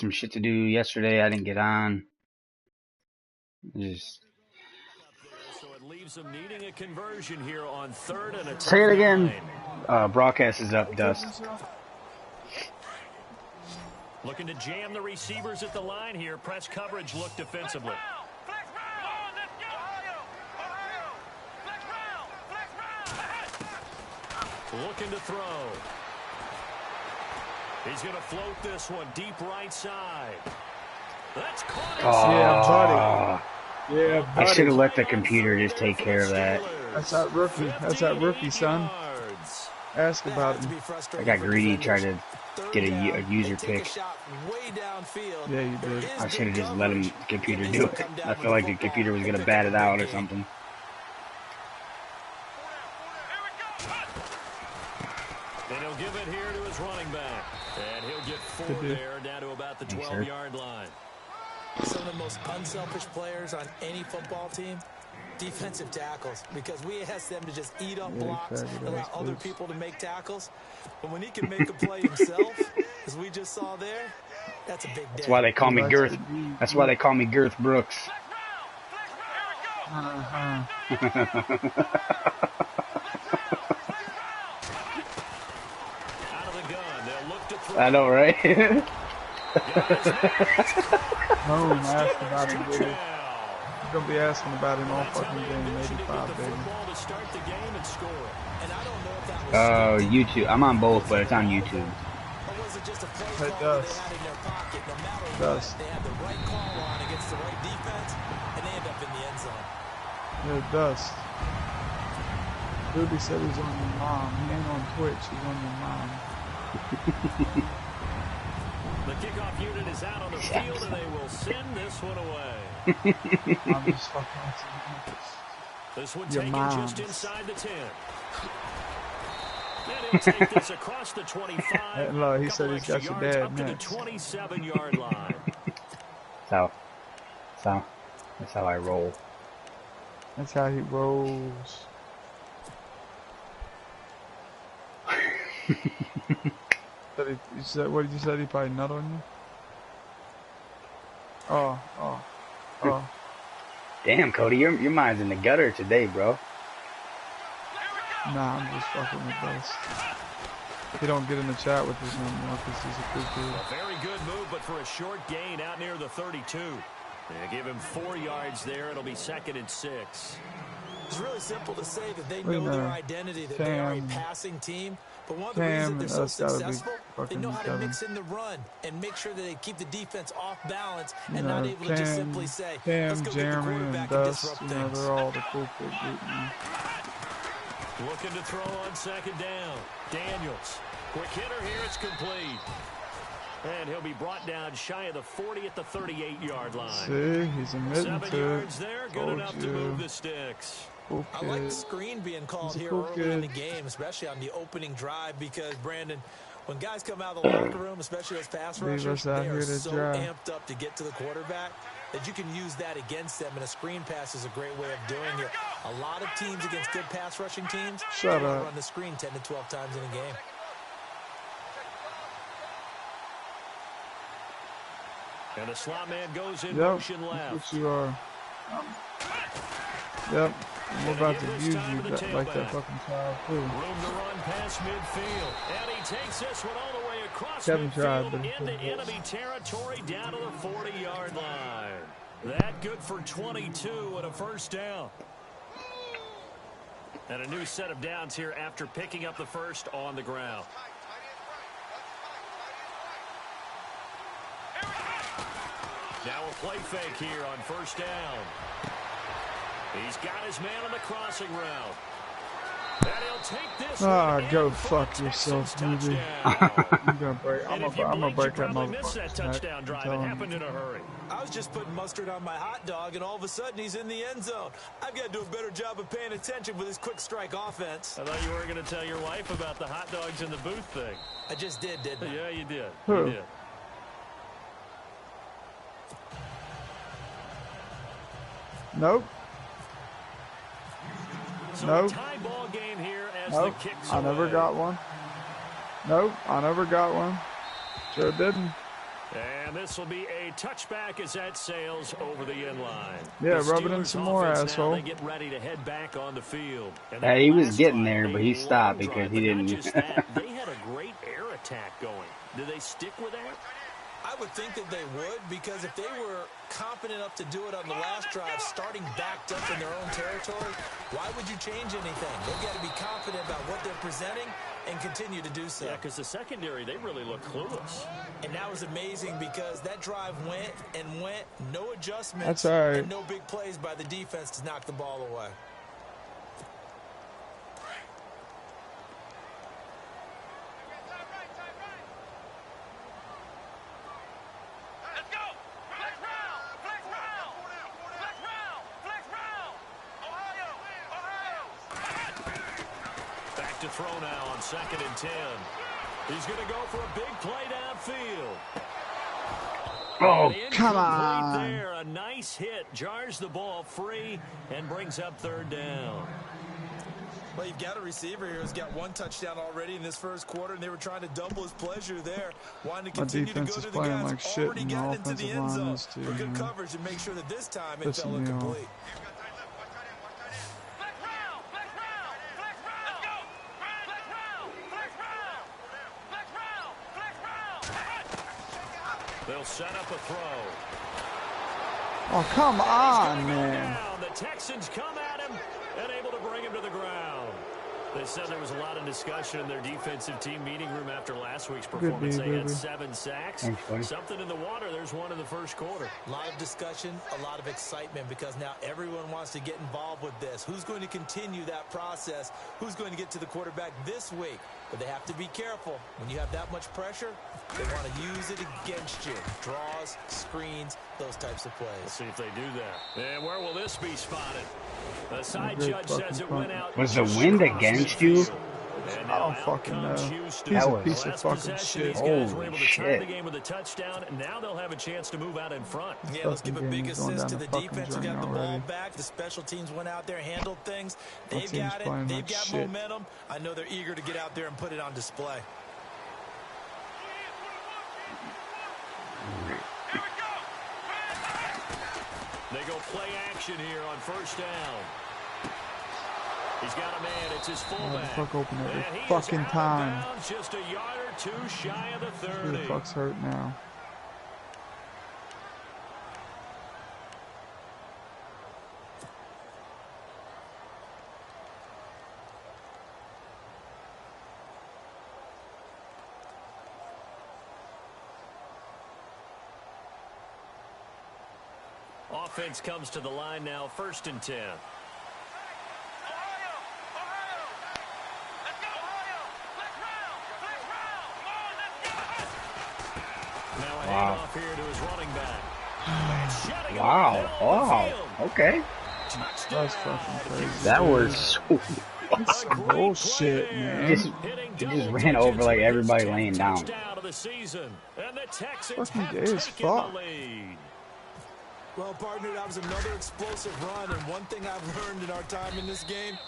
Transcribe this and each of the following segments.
some shit to do yesterday. I didn't get on. Just say it again. Broadcast is up, Dust. Looking to jam the receivers at the line here. Press coverage look defensively. Looking to throw. He's going to float this one deep right side. That's caught. Yeah, buddy. Yeah, buddy. I should have let the computer just take care of that. That's that rookie. That's that rookie, son. Ask about him. I got greedy, tried to get a user pick. Yeah, you did. I should have just let him, the computer do it. I feel like the computer was going to bat it out or something. And he'll give it here to his running back. And he'll get 4 there, down to about the 12-yard line. Some of the most unselfish players on any football team, defensive tackles, because we ask them to just eat up blocks, allow other people to make tackles. But when he can make a play himself, as we just saw there, that's a big day. That's why they call me Girth. That's why they call me Girth Brooks. I know, right? Home asked about him, dude. You're gonna be asking about him all fucking game, 85, baby. YouTube. I'm on both, but it's on YouTube. It does. It does. Yeah, it does. Ruby said he's on your mom. He ain't on Twitch, he's on your mom. The kickoff unit is out on the field, and they will send this one away. I'm just fucking with you. This one taken just inside the 10. And he'll take this across the 25. Look, he said he's got your dad up to the 27-yard line. That's how I roll. That's how he rolls. What did you say? He probably nut on you? Oh. Damn, Cody, your mind's in the gutter today, bro. Nah, I'm just fucking with Dust. He don't get in the chat with us anymore because he's a good dude. A very good move, but for a short gain out near the 32. They give him 4 yards there. It'll be 2nd and 6. It's really simple to say that they know their identity, that they are a passing team. But one of the reasons they're so successful, they know how to mix in the run and make sure that they keep the defense off balance and not able to just simply say, let's go get the quarterback and disrupt things. They're all the cool kids. Looking to throw on 2nd down. Daniels. Quick hitter here. It's complete. And he'll be brought down shy of the 40 at the 38-yard line. See, he's admitting 7 to yards there. Good enough to move the sticks. Cool I like the screen being called here early in the game, especially on the opening drive, because, Brandon, when guys come out of the locker room, especially those pass rushers, they are so amped up to get to the quarterback that you can use that against them, and a screen pass is a great way of doing it. A lot of teams against good pass rushing teams run the screen 10 to 12 times in a game. And the slot man goes in motion left. That's what you are. Yep. We're about to use you like that fucking child, too. Room to run past midfield. And he takes this one all the way across midfield into enemy territory down to the 40-yard line. That good for 22 and a 1st down. And a new set of downs here after picking up the 1st on the ground. Now a play fake here on 1st down. He's got his man on the crossing route. And he'll take this go fuck yourself, movie. I'm gonna break that motherfucker. Touchdown drive. It happened in a hurry. I was just putting mustard on my hot dog, and all of a sudden he's in the end zone. I've got to do a better job of paying attention with this quick strike offense. I thought you were going to tell your wife about the hot dogs in the booth thing. I just did, didn't I? Yeah, you did. Who? You did. Nope. So nope. tie ball game here as nope. the kicks I never got one. Nope. I never got one. Sure didn't. And And this will be a touchback as that sails over the end line. Yeah, rub it in some more, asshole. They get ready to head back on the field. Yeah, he was getting there, but he stopped because he didn't. They had a great air attack going. Do they stick with that? I would think that they would, because if they were confident enough to do it on the last drive, starting backed up in their own territory, why would you change anything? They've got to be confident about what they're presenting and continue to do so. Yeah, because the secondary, they really look clueless. And that was amazing because that drive went and went, no adjustments. That's all right. And no big plays by the defense to knock the ball away. To throw now on 2nd and 10. He's going to go for a big play downfield. Oh, come on. There, a nice hit, jars the ball free and brings up 3rd down. Well, you've got a receiver here who's got 1 touchdown already in this first quarter, and they were trying to double his pleasure there. Wanting to continue to go to the guys like shit, already gotten into the end zone for good man. coverage and make sure that this time it fell incomplete. They'll set up a throw. Oh, come on, man. The Texans come at him and able to bring him to the ground. They said there was a lot of discussion in their defensive team meeting room after last week's performance. They had 7 sacks. Something in the water. There's one in the first quarter. A lot of discussion, a lot of excitement, because now everyone wants to get involved with this. Who's going to continue that process? Who's going to get to the quarterback this week? But they have to be careful. When you have that much pressure, they want to use it against you. Draws, screens, those types of plays. Let's see if they do that. And where will this be spotted? The side judge says it went out. Was the wind against you? I don't fucking know. He's a piece of fucking shit. Holy shit. The game with a touchdown, and now they'll have a chance to move out in front. Yeah, let's give a big assist to the defense who got the ball back. The special teams went out there, handled things. They've got it. They've got momentum. I know they're eager to get out there and put it on display. They go play action here on 1st down. He's got a man. It's his fullback. Fuck open every fucking time. Just a yard or 2 shy of the 30. Who the fuck's hurt now? Offense comes to the line now, 1st and 10. Now a handoff here to his running back. Wow. Wow. Okay. That's fucking crazy. That was so That's bullshit, man. He just ran over like everybody laying down. Fucking gay as fuck. Well, partner, that was another explosive run, and one thing I've learned in our time in this game,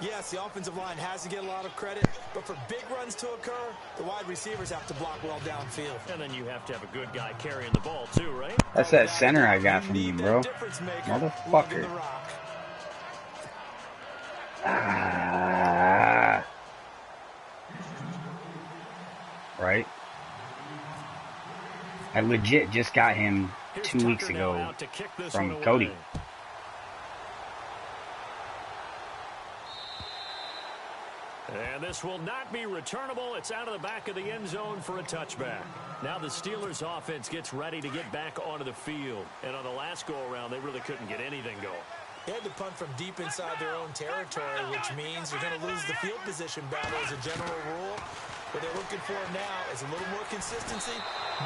yes, the offensive line has to get a lot of credit, but for big runs to occur, the wide receivers have to block well downfield. And then you have to have a good guy carrying the ball, too, right? That's that center I got from you, bro. Motherfucker. Right? I legit just got him 2 weeks ago from Cody. And this will not be returnable. It's out of the back of the end zone for a touchback. Now the Steelers offense gets ready to get back onto the field. And on the last go-around, they really couldn't get anything going. They had to punt from deep inside their own territory, which means you're going to lose the field position battle as a general rule. What they're looking for now is a little more consistency,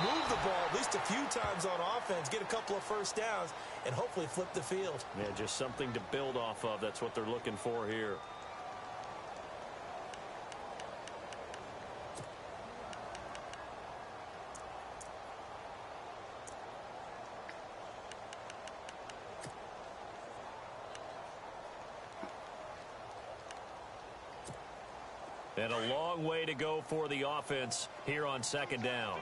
move the ball at least a few times on offense, get a couple of 1st downs, and hopefully flip the field. Yeah, just something to build off of. That's what they're looking for here. And a long way to go for the offense here on 2nd down.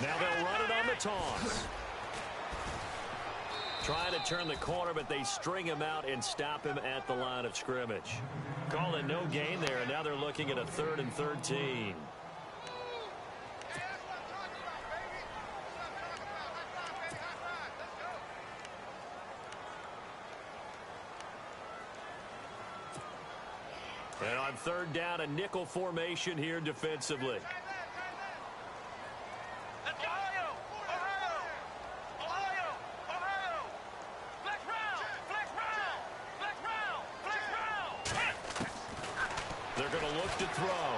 Now they'll run it on the toss. Trying to turn the corner, but they string him out and stop him at the line of scrimmage. Call it no gain there, and now they're looking at a 3rd and 13. And on 3rd down, a nickel formation here defensively. They're going to look to throw.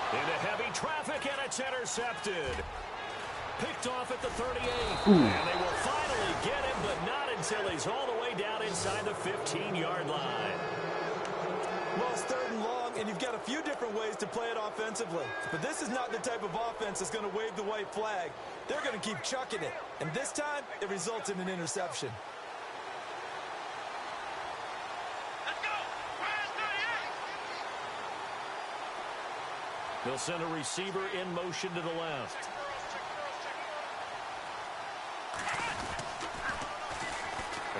Into heavy traffic, and it's intercepted. Picked off at the 38. Ooh. And they will finally get him, but not until he's all the way down inside the 15-yard line. Well, it's 3rd and long, and you've got a few different ways to play it offensively. But this is not the type of offense that's going to wave the white flag. They're going to keep chucking it. And this time, it results in an interception. They'll send a receiver in motion to the left.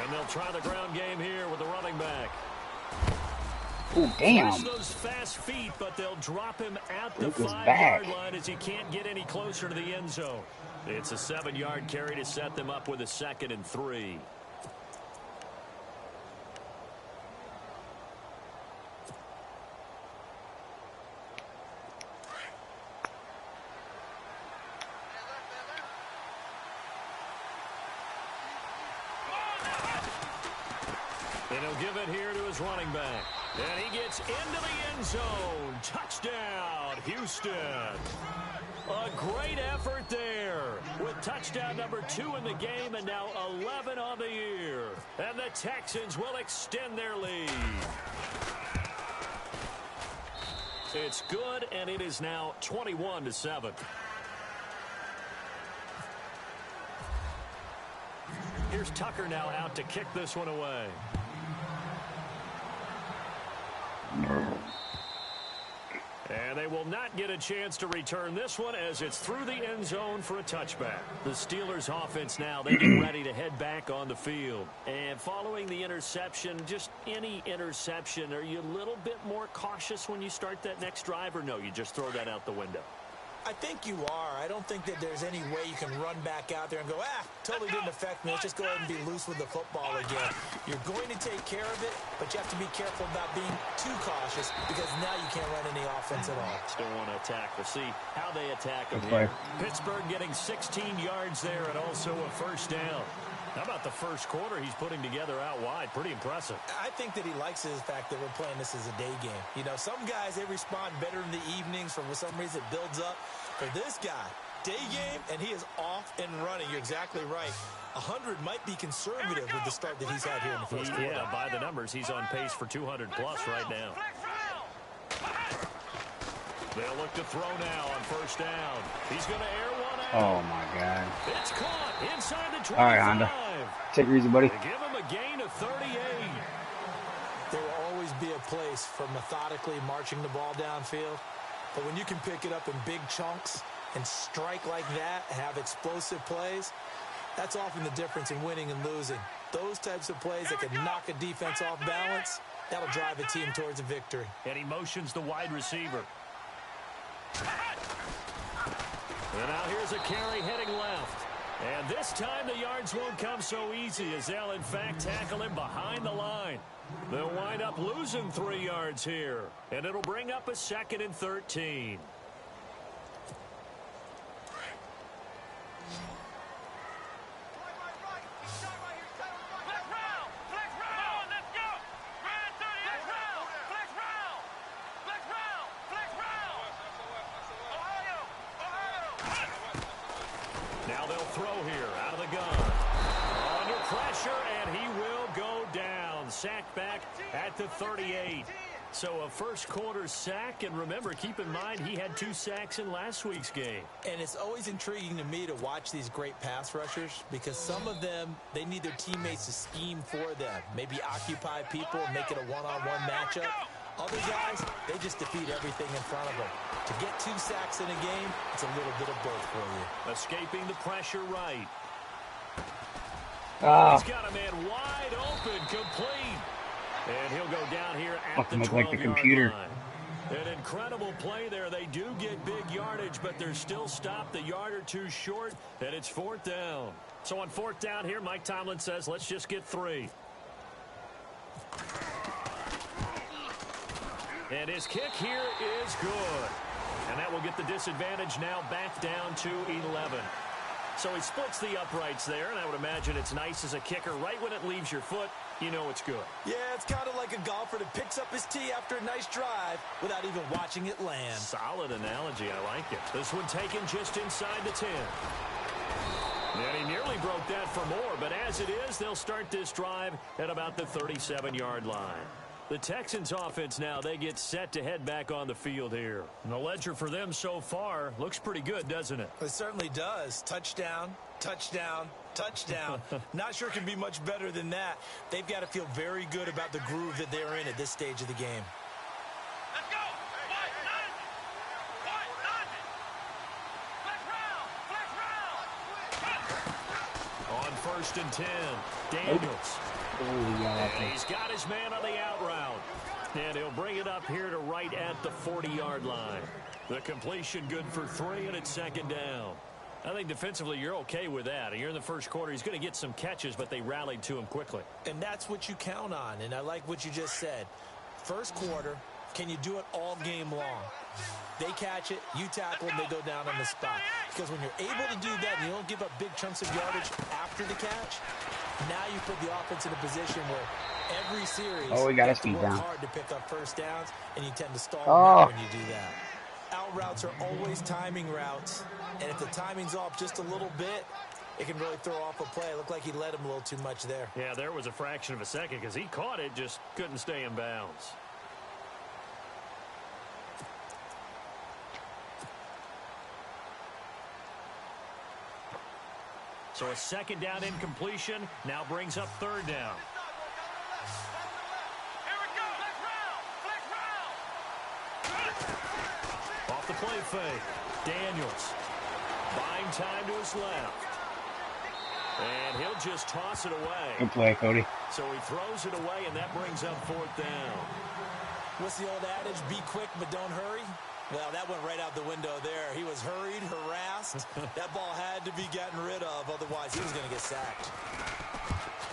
And they'll try the ground game here with the running back. Oh, damn. Push those fast feet, but they'll drop him at the 5-yard line as he can't get any closer to the end zone. It's a 7-yard carry to set them up with a 2nd and 3. And he'll give it here to his running back. And he gets into the end zone. Touchdown, Houston. A great effort there with touchdown number 2 in the game and now 11 on the year. And the Texans will extend their lead. It's good, and it is now 21-7. Here's Tucker now out to kick this one away. And they will not get a chance to return this one as it's through the end zone for a touchback. The Steelers offense now, they get ready to head back on the field. And following the interception, just any interception, are you a little bit more cautious when you start that next drive, or no, you just throw that out the window? I think you are. I don't think that there's any way you can run back out there and go, totally didn't affect me. Let's just go ahead and be loose with the football again. You're going to take care of it, but you have to be careful about being too cautious because now you can't run any offense at all. Still want to attack. We'll see how they attack them here. Pittsburgh getting 16 yards there and also a 1st down. How about the first quarter he's putting together out wide? Pretty impressive. I think that he likes the fact that we're playing this as a day game. You know, some guys, they respond better in the evenings. For some reason, it builds up. For this guy, day game, and he is off and running. You're exactly right. 100 might be conservative with the start that he's had here in the first quarter. Yeah, by the numbers, he's on pace for 200-plus right now. They'll look to throw now on 1st down. He's going to air one out. Oh, my God. It's caught inside the 25. All right, Honda. Take it easy, buddy. They give him a gain of 38. There will always be a place for methodically marching the ball downfield. But when you can pick it up in big chunks and strike like that, have explosive plays, that's often the difference in winning and losing. Those types of plays that can knock a defense off balance, that'll drive a team towards a victory. And he motions the wide receiver. And now here's a carry heading left. And this time the yards won't come so easy as they'll, in fact, tackle him behind the line. They'll wind up losing 3 yards here. And it'll bring up a 2nd and 13. Now they'll throw here out of the gun. Under pressure, and he will go down. Sacked back at the 38. So a first quarter sack, and remember, keep in mind, he had 2 sacks in last week's game. And it's always intriguing to me to watch these great pass rushers because some of them, they need their teammates to scheme for them. Maybe occupy people and make it a one-on-one matchup. Other guys, they just defeat everything in front of them. To get 2 sacks in a game, it's a little bit of both for you. Escaping the pressure right. Oh. He's got a man wide open, complete. And he'll go down here at Fucking the look like the 12-yard computer. line. An incredible play there. They do get big yardage, but they're still stopped a yard or 2 short, and it's 4th down. So on 4th down here, Mike Tomlin says, let's just get 3. And his kick here is good. And that will get the disadvantage now back down to 11. So he splits the uprights there, and I would imagine it's nice as a kicker. Right when it leaves your foot, you know it's good. Yeah, it's kind of like a golfer that picks up his tee after a nice drive without even watching it land. Solid analogy. I like it. This one taken just inside the 10. And he nearly broke that for more, but as it is, they'll start this drive at about the 37-yard line. The Texans offense now, they get set to head back on the field here. And the ledger for them so far looks pretty good, doesn't it? It certainly does. Touchdown, touchdown, touchdown. Not sure it can be much better than that. They've got to feel very good about the groove that they're in at this stage of the game. Let's go. On 1st and 10, Daniels. And he's got his man on the out route. And he'll bring it up here to right at the 40-yard line. The completion good for 3, and it's 2nd down. I think defensively you're okay with that. You're in the first quarter. He's going to get some catches, but they rallied to him quickly. And that's what you count on, and I like what you just said. First quarter, can you do it all game long? They catch it, you tackle them, they go down on the spot. Because when you're able to do that and you don't give up big chunks of yardage after the catch, now you put the offense in a position where every series we got you his have to feet work down. hard to pick up first downs, and you tend to stall them out when you do that. Out routes are always timing routes, and if the timing's off just a little bit, it can really throw off a play. It looked like he led him a little too much there. Yeah, there was a fraction of a second because he caught it, just couldn't stay in bounds. So a 2nd down incompletion now brings up 3rd down. Off the play fake, Daniels buying time to his left. And he'll just toss it away. Good play, Cody. So he throws it away, and that brings up 4th down. What's the old adage? Be quick, but don't hurry. Well, that went right out the window there. He was hurried, harassed. That ball had to be gotten rid of, otherwise he was going to get sacked.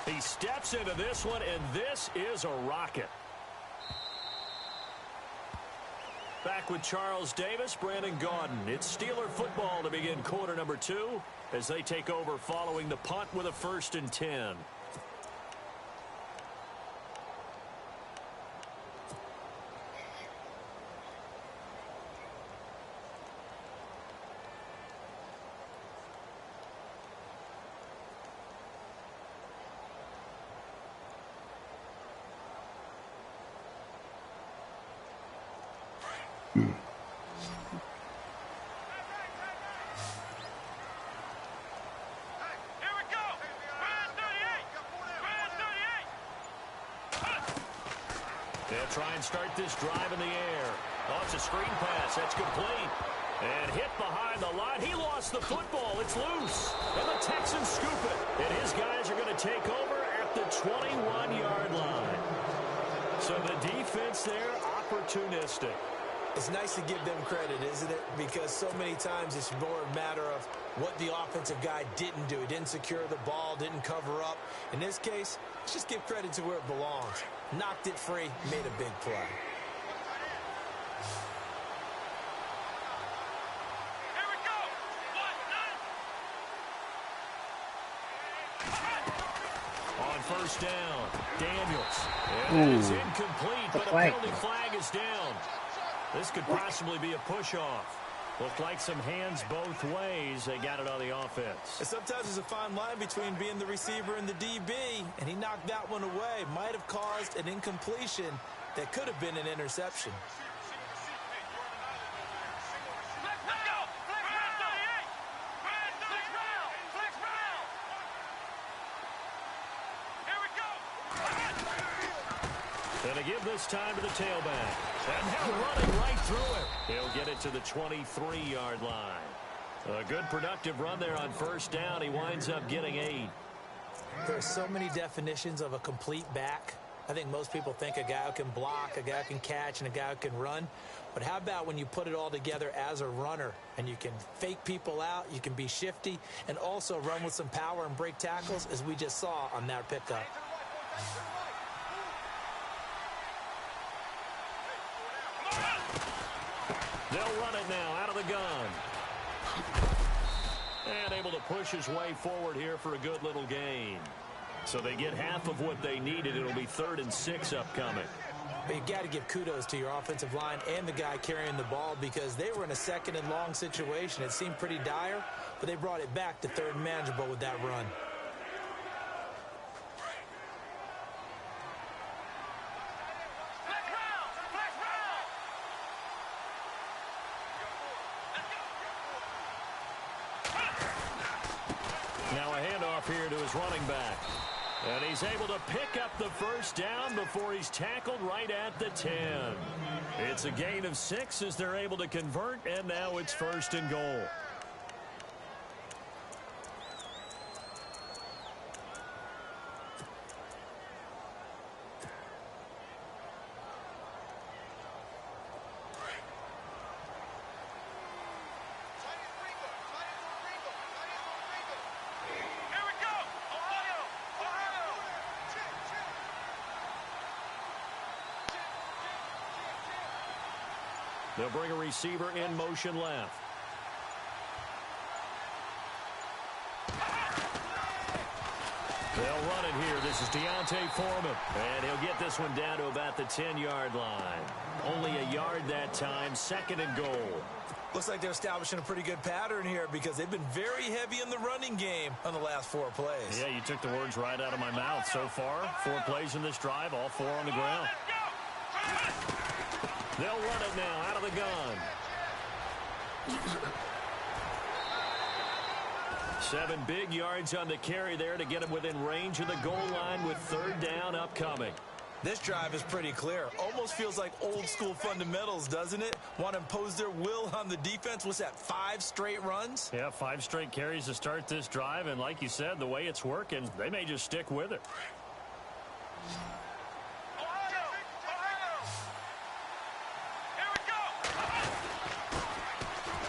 He steps into this one, and this is a rocket. Back with Charles Davis, Brandon Gaudin. It's Steeler football to begin quarter number 2 as they take over following the punt with a 1st and 10. They'll try and start this drive in the air. Oh, it's a screen pass. That's complete. And hit behind the line. He lost the football. It's loose. And the Texans scoop it. And his guys are going to take over at the 21-yard line. So the defense there, opportunistic. It's nice to give them credit, isn't it? Because so many times it's more a matter of what the offensive guy didn't do. He didn't secure the ball, didn't cover up. In this case, let's just give credit to where it belongs. Knocked it free, made a big play. Here we go. On 1st down, Daniels. And it is incomplete, but a penalty flag is down. This could possibly be a push-off. Looked like some hands both ways. They got it on the offense. And sometimes there's a fine line between being the receiver and the DB, and he knocked that one away. Might have caused an incompletion that could have been an interception. Gonna give this time to the tailback. And now running right through it. He'll get it to the 23-yard line. A good productive run there on first down. He winds up getting 8. There are so many definitions of a complete back. I think most people think a guy who can block, a guy who can catch, and a guy who can run. But how about when you put it all together as a runner and you can fake people out, you can be shifty, and also run with some power and break tackles, as we just saw on that pickup. They'll run it now out of the gun. And able to push his way forward here for a good little gain. So they get half of what they needed. It'll be 3rd and 6 upcoming. But you've got to give kudos to your offensive line and the guy carrying the ball, because they were in a 2nd and long situation. It seemed pretty dire, but they brought it back to 3rd and manageable with that run. Now a handoff here to his running back. And he's able to pick up the first down before he's tackled right at the 10. It's a gain of 6 as they're able to convert, and now it's 1st and goal. They'll bring a receiver in motion left. They'll run it here. This is Deontay Foreman. And he'll get this one down to about the 10-yard line. Only a yard that time, 2nd and goal. Looks like they're establishing a pretty good pattern here, because they've been very heavy in the running game on the last 4 plays. Yeah, you took the words right out of my mouth. So far, 4 plays in this drive, all 4 on the ground. They'll run it now out of the gun. 7 big yards on the carry there to get him within range of the goal line with 3rd down upcoming. This drive is pretty clear. Almost feels like old school fundamentals, doesn't it? Want to impose their will on the defense. What's that, 5 straight runs? Yeah, 5 straight carries to start this drive. And like you said, the way it's working, they may just stick with it.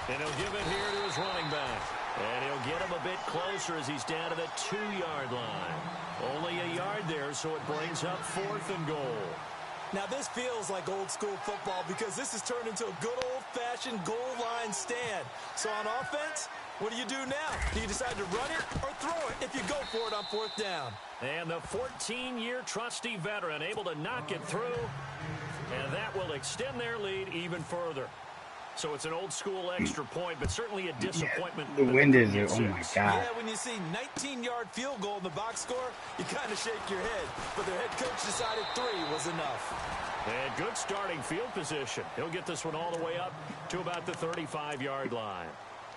And he'll give it here to his running back. And he'll get him a bit closer as he's down to the 2-yard line. Only a yard there, so it brings up 4th and goal. Now, this feels like old school football, because this has turned into a good old-fashioned goal line stand. So on offense, what do you do now? Do you decide to run it or throw it if you go for it on 4th down? And the 14-year trusty veteran able to knock it through. And that will extend their lead even further. So it's an old-school extra point, but certainly a disappointment. Yeah, the wind is there. Oh, my God. Yeah, when you see 19-yard field goal in the box score, you kind of shake your head. But their head coach decided 3 was enough. And good starting field position. He'll get this one all the way up to about the 35-yard line.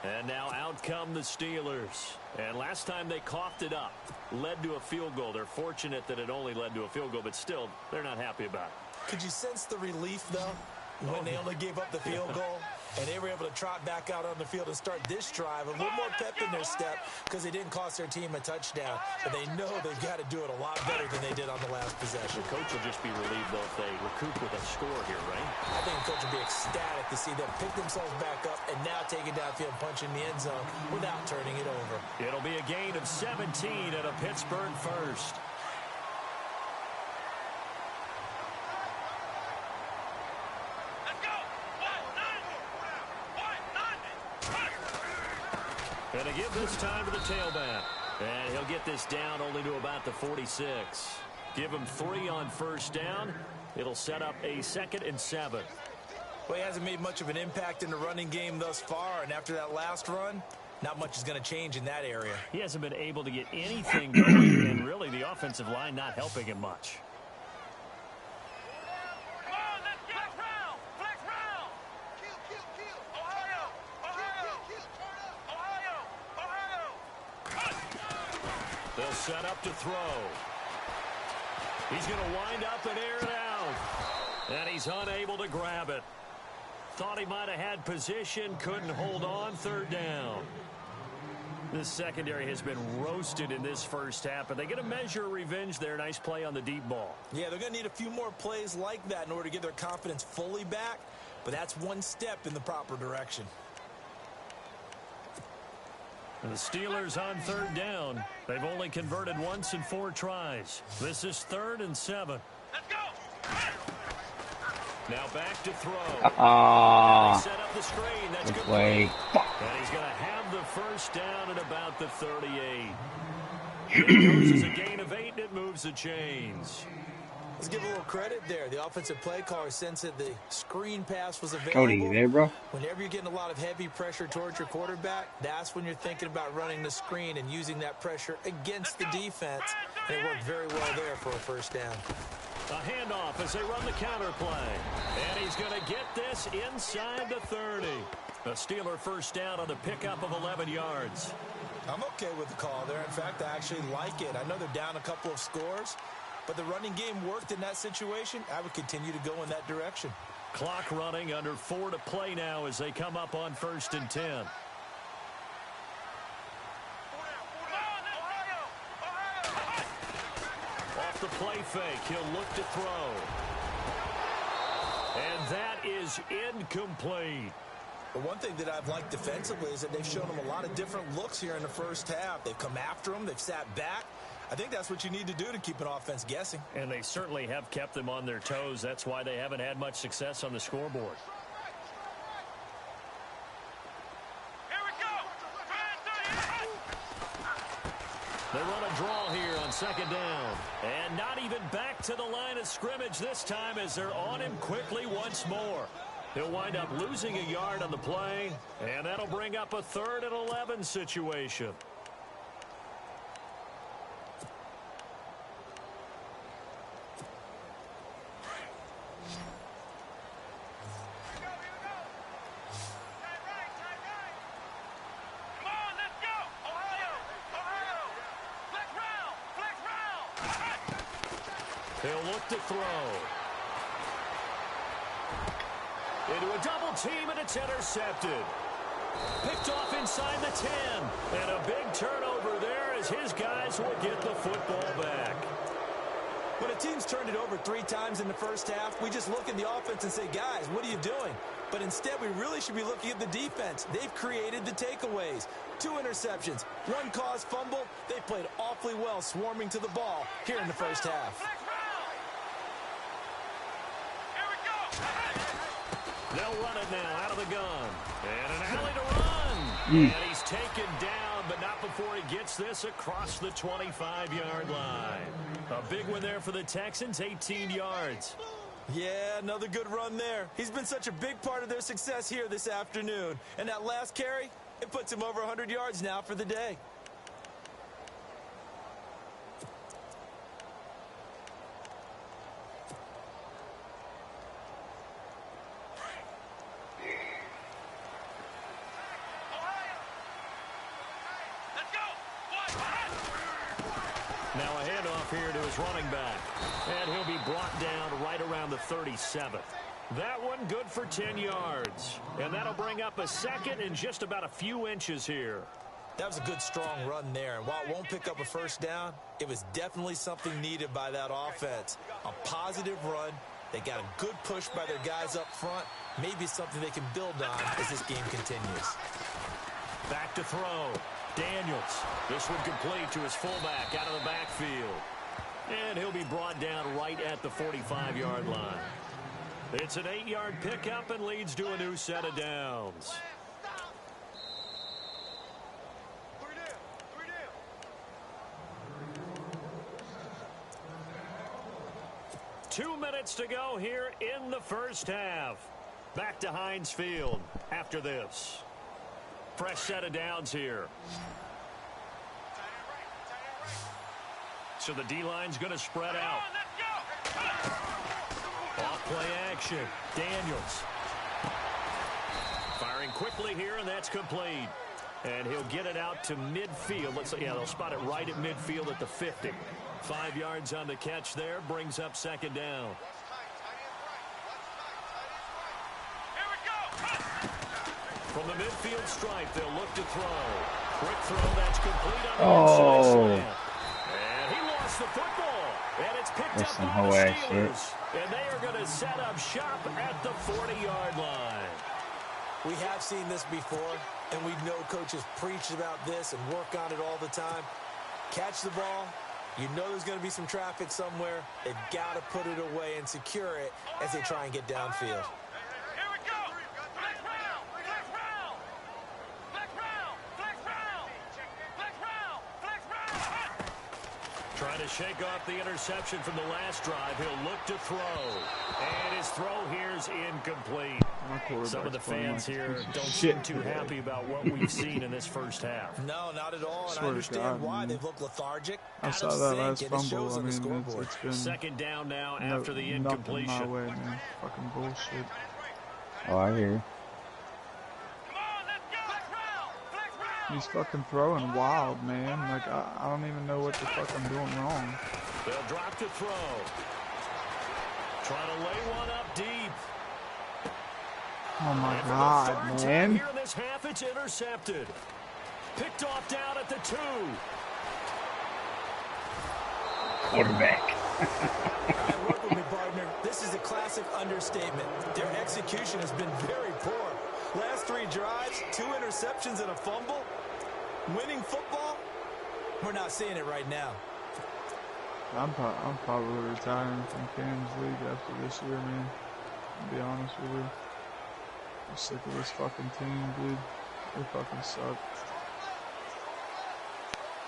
And now out come the Steelers. And last time they coughed it up, led to a field goal. They're fortunate that it only led to a field goal, but still, they're not happy about it. Could you sense the relief, though? When they only gave up the field goal, and they were able to trot back out on the field and start this drive, a little more pep in their step, because they didn't cost their team a touchdown. But they know they've got to do it a lot better than they did on the last possession. The coach will just be relieved, though, if they recoup with a score here, right? I think the coach will be ecstatic to see them pick themselves back up and now take it downfield and punch in the end zone without turning it over. It'll be a gain of 17 at a Pittsburgh first. Gonna give this time to the tailback. And he'll get this down only to about the 46. Give him 3 on first down. It'll set up a 2nd and 7. Well, he hasn't made much of an impact in the running game thus far, and after that last run, not much is going to change in that area. He hasn't been able to get anything going, and really the offensive line not helping him much. They'll set up to throw. He's going to wind up and air it out. And he's unable to grab it. Thought he might have had position, couldn't hold on. Third down. This secondary has been roasted in this first half, but they get a measure of revenge there. Nice play on the deep ball. Yeah, they're going to need a few more plays like that in order to get their confidence fully back, but that's one step in the proper direction. And the Steelers on third down. They've only converted once in 4 tries. This is 3rd and 7. Let's go. Now back to throw. Set up the screen. That's good play. And he's going to have the first down at about the 38. It goes as a gain of 8, and it moves the chains. Let's give a little credit there. The offensive play caller sensed that the screen pass was available. Cody, you there, bro? Whenever you're getting a lot of heavy pressure towards your quarterback, that's when you're thinking about running the screen and using that pressure against the defense. And it worked very well there for a first down. A handoff as they run the counter play. And he's going to get this inside the 30. A Steeler first down on the pickup of 11 yards. I'm okay with the call there. In fact, I actually like it. I know they're down a couple of scores, but the running game worked in that situation. I would continue to go in that direction. Clock running, under 4 to play now as they come up on 1st and 10. Off the play fake, he'll look to throw. And that is incomplete. The one thing that I've liked defensively is that they've shown them a lot of different looks here in the first half. They've come after them. They've sat back. I think that's what you need to do to keep an offense guessing. And they certainly have kept them on their toes. That's why they haven't had much success on the scoreboard. Here we go. They run a draw here on 2nd down. And not even back to the line of scrimmage this time as they're on him quickly once more. He'll wind up losing a yard on the play, and that'll bring up a 3rd and 11 situation. He'll look to throw. Into a double team, and it's intercepted. Picked off inside the 10. And a big turnover there as his guys will get the football back. When a team's turned it over 3 times in the first half, we just look at the offense and say, guys, what are you doing? But instead, we really should be looking at the defense. They've created the takeaways. 2 interceptions, 1 caused fumble. They played awfully well swarming to the ball here in the first half. They'll run it now out of the gun. And an alley to run. And he's taken down, but not before he gets this across the 25-yard line. A big one there for the Texans, 18 yards. Yeah, another good run there. He's been such a big part of their success here this afternoon. And that last carry, it puts him over 100 yards now for the day. Now a handoff here to his running back. And he'll be brought down right around the 37th. That one good for 10 yards. And that'll bring up a 2nd and just about a few inches here. That was a good, strong run there. And while it won't pick up a first down, it was definitely something needed by that offense. A positive run. They got a good push by their guys up front. Maybe something they can build on as this game continues. Back to throw. Daniels. This one complete to his fullback out of the backfield. And he'll be brought down right at the 45-yard line. It's an 8-yard pickup and leads to a new set of downs. Two minutes to go here in the first half. Back to Heinz Field after this. Fresh set of downs here. So the D-line's going to spread out. Off play action. Daniels. Firing quickly here, and that's complete. And he'll get it out to midfield. They'll spot it right at midfield at the 50. 5 yards on the catch there. Brings up 2nd down. From the midfield stripe, they'll look to throw. Quick throw that's complete on the inside slant. And he lost the football. And it's picked up by the Steelers. And they are going to set up shop at the 40-yard line. We have seen this before, and we know coaches preach about this and work on it all the time. Catch the ball. You know there's going to be some traffic somewhere. They've got to put it away and secure it as they try and get downfield. Here we go. Flex round. Flex round. Flex round. Flex round. Flex round. Flex round. Trying to shake off the interception from the last drive. He'll look to throw. And his throw here is incomplete. Some of the fans here don't seem too happy about what we've seen in this first half. No, not at all, and I understand why. They've looked lethargic. I saw that last fumble. I mean, it's been second down now after the incompletion. Nothing my way, man. Fucking bullshit. Oh, I hear you. He's fucking throwing wild, man. Like, I don't even know what the fuck I'm doing wrong. They'll drop to throw. Trying to lay one up deep. Oh my God, man. Here in this half, it's intercepted. Picked off down at the 2. Quarterback. Work with me, partner. This is a classic understatement. Their execution has been very poor. Last 3 drives, 2 interceptions and a fumble. Winning football? We're not seeing it right now. I'm probably retiring from Kansas League after this year, man. To be honest with you. I'm sick of this fucking team, dude. They fucking suck.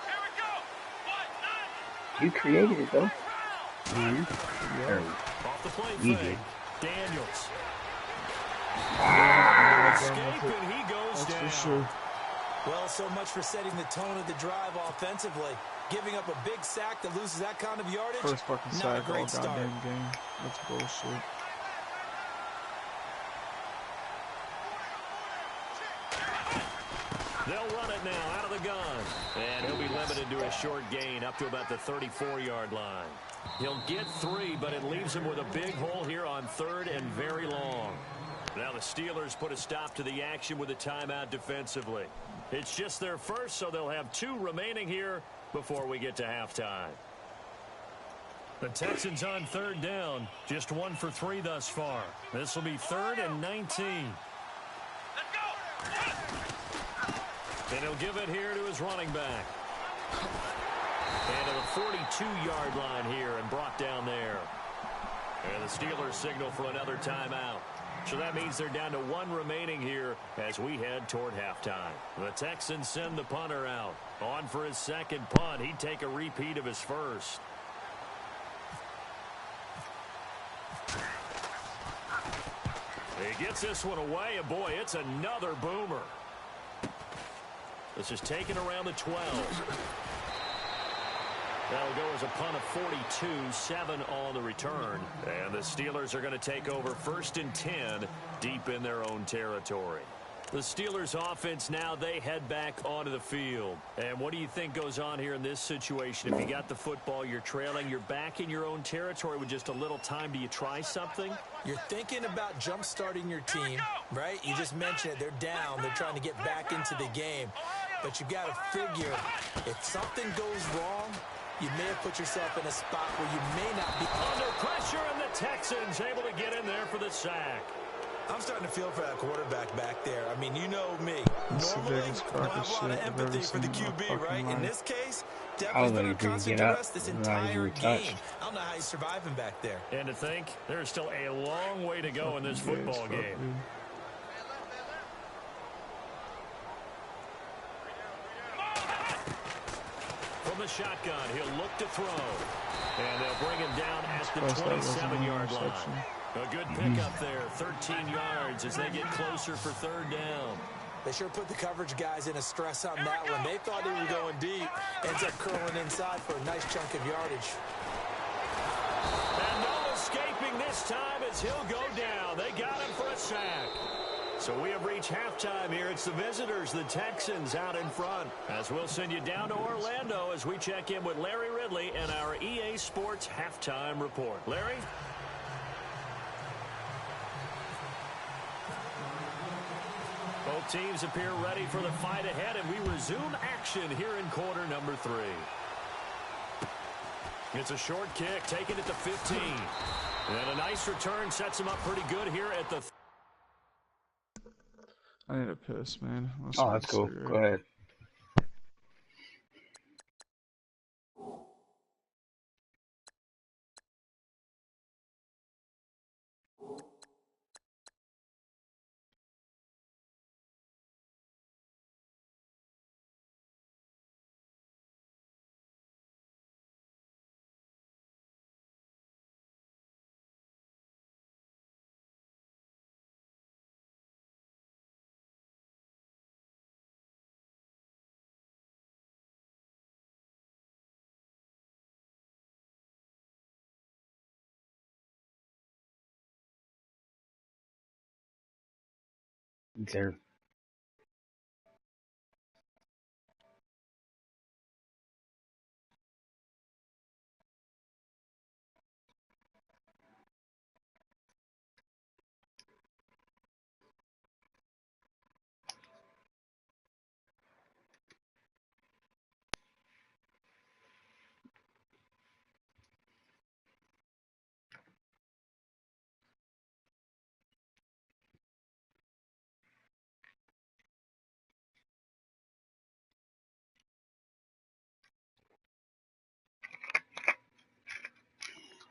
Here we go. You created it, though. Yeah. Off the play fake. Daniels. Escape, and he goes That's down. for sure. Well, so much for setting the tone of the drive offensively. Giving up a big sack that loses that kind of yardage. First fucking not sack a great all start. goddamn game. That's bullshit. They'll run it now out of the gun. And he'll be limited to a short gain up to about the 34-yard line. He'll get 3, but it leaves him with a big hole here on 3rd and very long. Now the Steelers put a stop to the action with a timeout defensively. It's just their first, so they'll have 2 remaining here before we get to halftime. The Texans on 3rd down. Just 1 for 3 thus far. This will be 3rd and 19. Let's go. And he'll give it here to his running back. And to the 42-yard line here and brought down there. And the Steelers signal for another timeout. So that means they're down to 1 remaining here as we head toward halftime. The Texans send the punter out. On for his second punt. He'd take a repeat of his first. He gets this one away, and boy, it's another boomer. This is taken around the 12. That'll go as a punt of 42, 7 on the return. And the Steelers are going to take over 1st and 10 deep in their own territory. The Steelers offense now, they head back onto the field. And what do you think goes on here in this situation? If you got the football, you're trailing, you're back in your own territory with just a little time. Do you try something? You're thinking about jump-starting your team, right? You just mentioned it. They're down. They're trying to get back into the game. But you got to figure if something goes wrong, you may have put yourself in a spot where you may not be under pressure, and the Texans able to get in there for the sack. I'm starting to feel for that quarterback back there. I mean, you know me. That's normally, the biggest I crock have of a lot of shit I've empathy ever for the seen in my QB, fucking right? life. In this case, I definitely was better like, did you constant get up? rest this Realize you entire were game. touched. I don't know how he's surviving back there. And to think, there's still a long way to go in this football game. From the shotgun, he'll look to throw. And they'll bring him down at the 27-yard line. A good pickup there, 13 yards as they get closer for 3rd down. They sure put the coverage guys in a stress on that one. They thought they were going deep. Ends up curling inside for a nice chunk of yardage. And no escaping this time as he'll go down. They got him for a sack. So we have reached halftime here. It's the visitors, the Texans, out in front. As we'll send you down to Orlando as we check in with Larry Ridley and our EA Sports Halftime Report. Larry? teams appear ready for the fight ahead, and we resume action here in quarter number 3. It's a short kick, taken at the 15. And a nice return sets him up pretty good here at the... I need a piss, man. Oh, that's cool. Go ahead. There.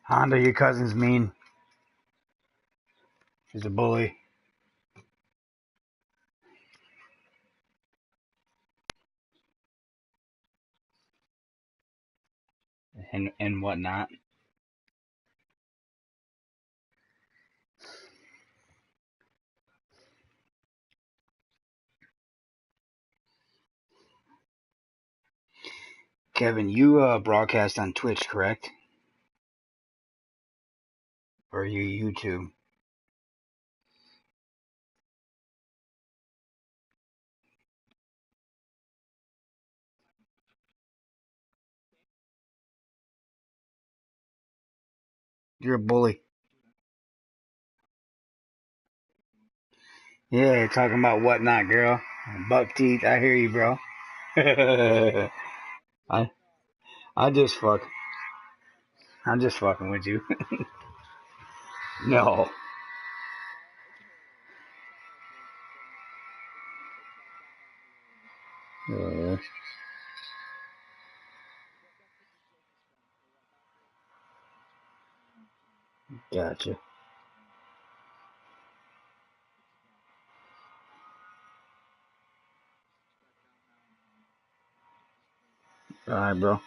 Honda, your cousin's mean. He's a bully. And whatnot. Kevin, you broadcast on Twitch, correct? Or you YouTube? You're a bully. Yeah, talking about whatnot, girl. Buck teeth. I hear you, bro. I I just fuck. I'm just fucking with you. No. Gotcha. All right, bro.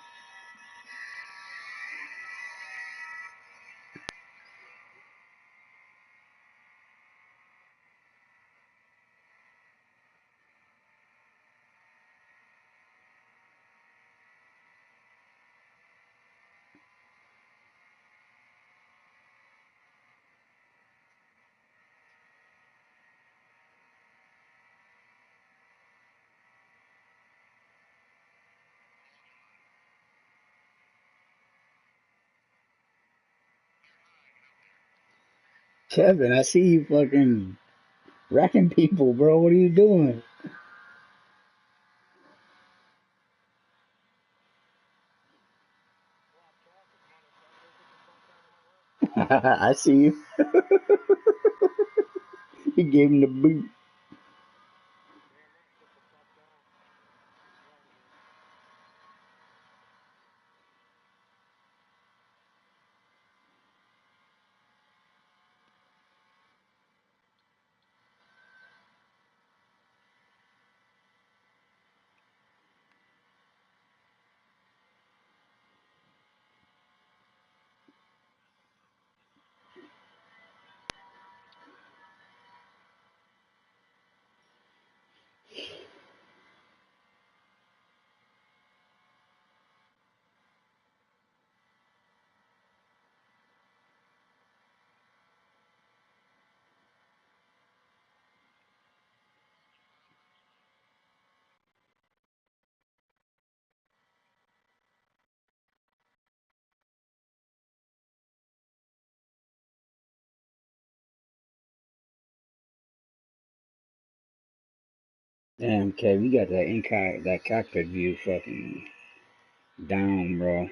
Kevin, I see you fucking wrecking people, bro. What are you doing? I see you. You gave him the boot. Damn, Kev, you got that cockpit view fucking down, bro.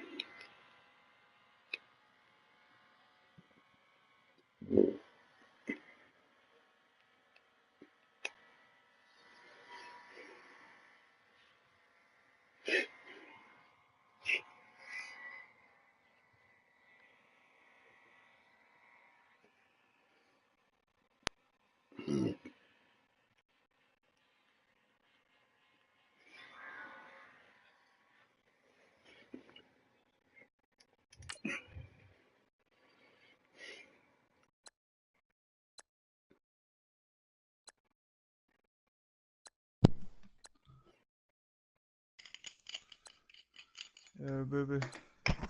Yeah, baby.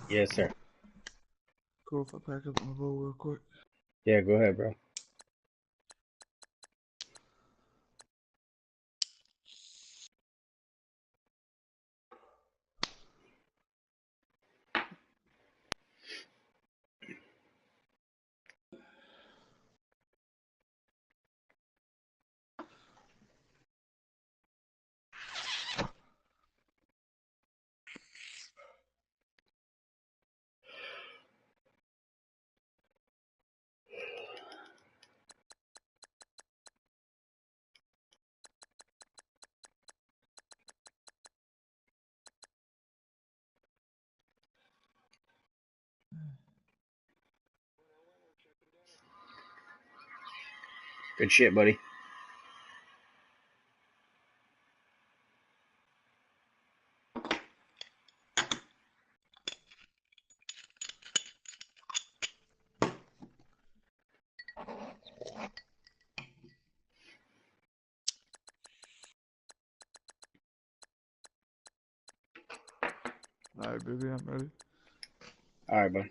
Yes, sir. Cool if I pack up my bowl real quick. Yeah, go ahead, bro. Good shit, buddy. Alright, baby, I'm ready. All right, buddy.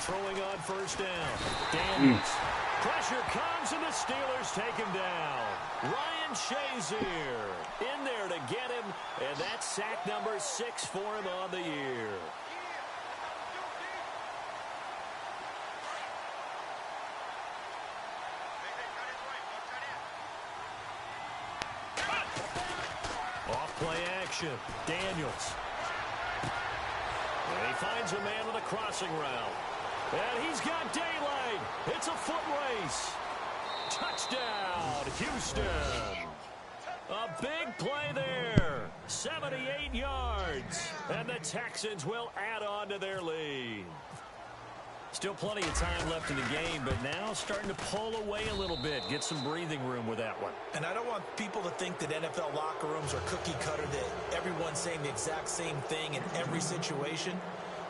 Throwing on first down. Daniels. Pressure comes and the Steelers take him down. Ryan Shazier in there to get him, and that's sack number 6 for him on the year. Off-play action. Daniels. And he finds a man with a crossing route. And he's got daylight. It's a foot race. Touchdown, Houston. A big play there. 78 yards. And the Texans will add on to their lead. Still plenty of time left in the game, but now starting to pull away a little bit. Get some breathing room with that one. And I don't want people to think that NFL locker rooms are cookie cutter, that everyone's saying the exact same thing in every situation.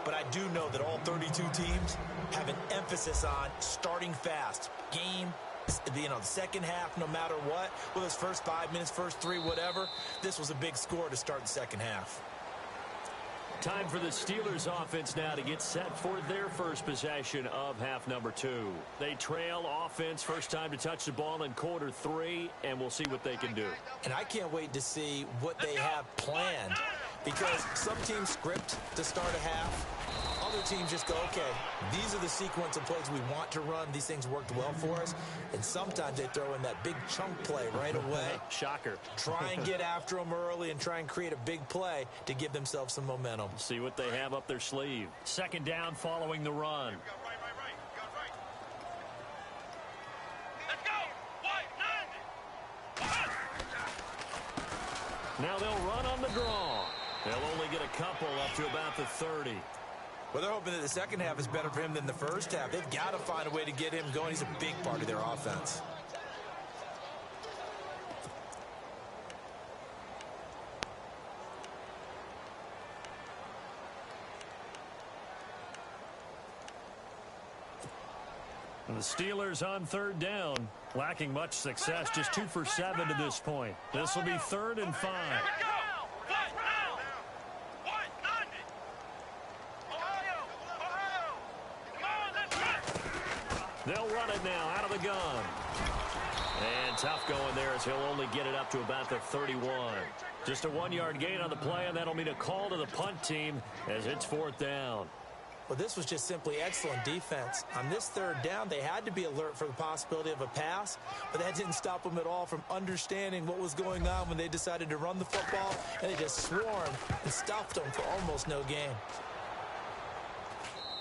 But I do know that all 32 teams have an emphasis on starting fast. Game, the second half, no matter what, whether it's first 5 minutes, first 3, whatever, this was a big score to start the second half. Time for the Steelers offense now to get set for their first possession of half number 2. They trail offense, first time to touch the ball in quarter 3, and we'll see what they can do. And I can't wait to see what they have planned, because some teams script to start a half. Other teams just go, okay, these are the sequence of plays we want to run. These things worked well for us. And sometimes they throw in that big chunk play right away. Shocker. Try and get after them early and try and create a big play to give themselves some momentum. See what they have up their sleeve. Second down following the run. Let's go. Now they'll run on the draw. They'll only get a couple up to about the 30. Well, they're hoping that the second half is better for him than the first half. They've got to find a way to get him going. He's a big part of their offense. And the Steelers on 3rd down, lacking much success, just 2 for 7 to this point. This will be 3rd and 5. They'll run it now out of the gun. And tough going there as he'll only get it up to about the 31. Just a 1-yard gain on the play, and that'll mean a call to the punt team as it's 4th down. Well, this was just simply excellent defense. On this 3rd down, they had to be alert for the possibility of a pass, but that didn't stop them at all from understanding what was going on when they decided to run the football, and they just swarmed and stopped them for almost no gain.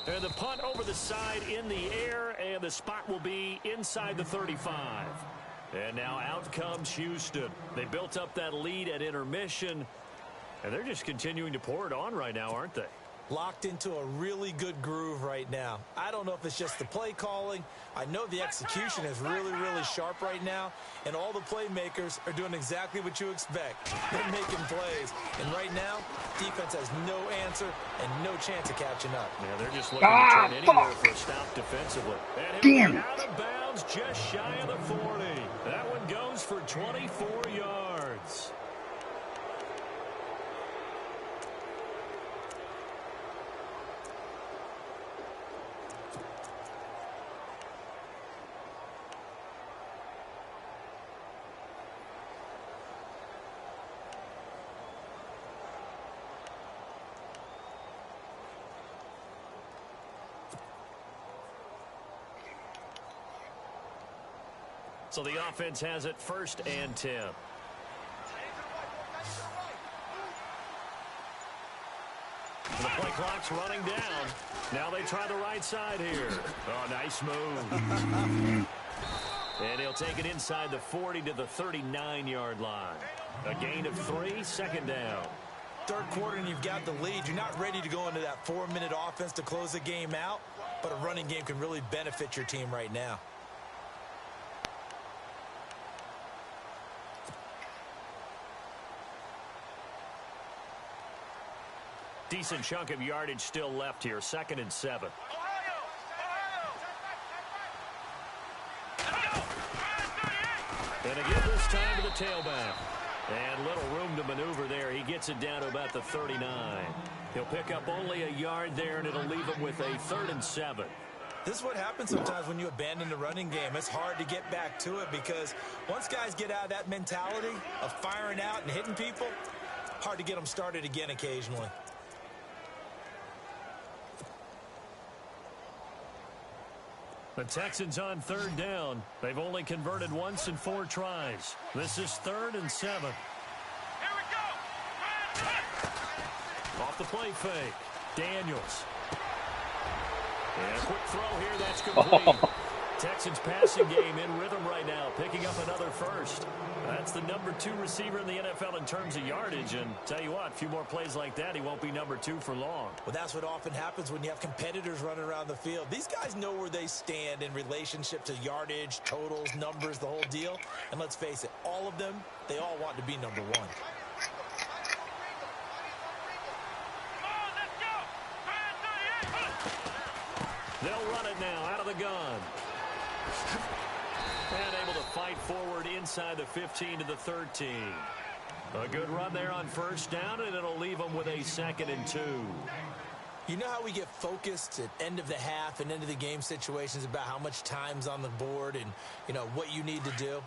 And the punt over the side in the air, and the spot will be inside the 35. And now out comes Houston. They built up that lead at intermission, and they're just continuing to pour it on right now, aren't they? Locked into a really good groove right now. I don't know if it's just the play calling. I know the execution is really, really sharp right now, and all the playmakers are doing exactly what you expect. They're making plays, and right now, defense has no answer and no chance of catching up. Yeah, they're just looking to turn anywhere for a stop defensively. And he'll be out of bounds just shy of the 40. That one goes for 24 yards. So the offense has it 1st and 10. The play clock's running down. Now they try the right side here. Oh, nice move. And he'll take it inside the 40 to the 39-yard line. A gain of 3, 2nd down. 3rd quarter and you've got the lead. You're not ready to go into that 4-minute offense to close the game out, but a running game can really benefit your team right now. Decent chunk of yardage still left here. 2nd and 7. And again this time to the tailback. And little room to maneuver there. He gets it down to about the 39. He'll pick up only a yard there, and it'll leave him with a 3rd and 7. This is what happens sometimes when you abandon the running game. It's hard to get back to it because once guys get out of that mentality of firing out and hitting people, hard to get them started again occasionally. The Texans on 3rd down. They've only converted once in 4 tries. This is 3rd and 7. Here we go. Off the play fake. Daniels. And a quick throw here. That's complete. Texans passing game in rhythm right now, picking up another 1st. That's the number 2 receiver in the NFL in terms of yardage. And tell you what, a few more plays like that, he won't be number 2 for long. Well, that's what often happens when you have competitors running around the field. These guys know where they stand in relationship to yardage, totals, numbers, the whole deal. And let's face it, all of them, they all want to be number 1. They'll run it now out of the gun. And able to fight forward inside the 15 to the 13. A good run there on 1st down, and it'll leave them with a 2nd and 2. You know how we get focused at end of the half and end of the game situations about how much time's on the board and, you know, what you need to do?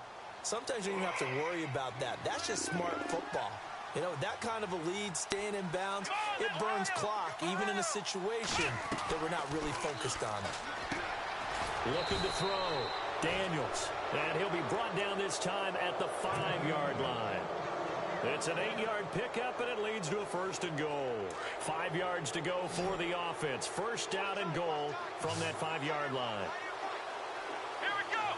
Sometimes you don't even have to worry about that. That's just smart football. You know, that kind of a lead, staying in bounds, it burns clock, even in a situation that we're not really focused on it. Looking to throw. Daniels. And he'll be brought down this time at the 5-yard line. It's an 8-yard pickup, and it leads to a 1st and goal. 5 yards to go for the offense. 1st down and goal from that 5-yard line. Here we go.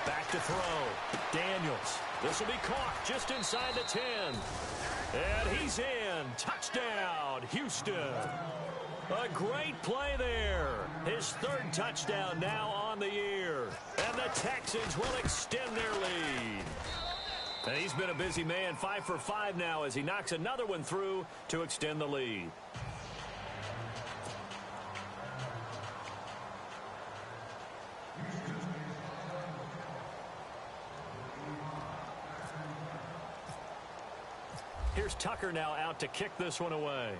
Back to throw. Daniels. This will be caught just inside the 10. And he's in. Touchdown, Houston. A great play there. His 3rd touchdown now on the year. And the Texans will extend their lead. And he's been a busy man, 5 for 5 now as he knocks another one through to extend the lead. Here's Tucker now out to kick this one away.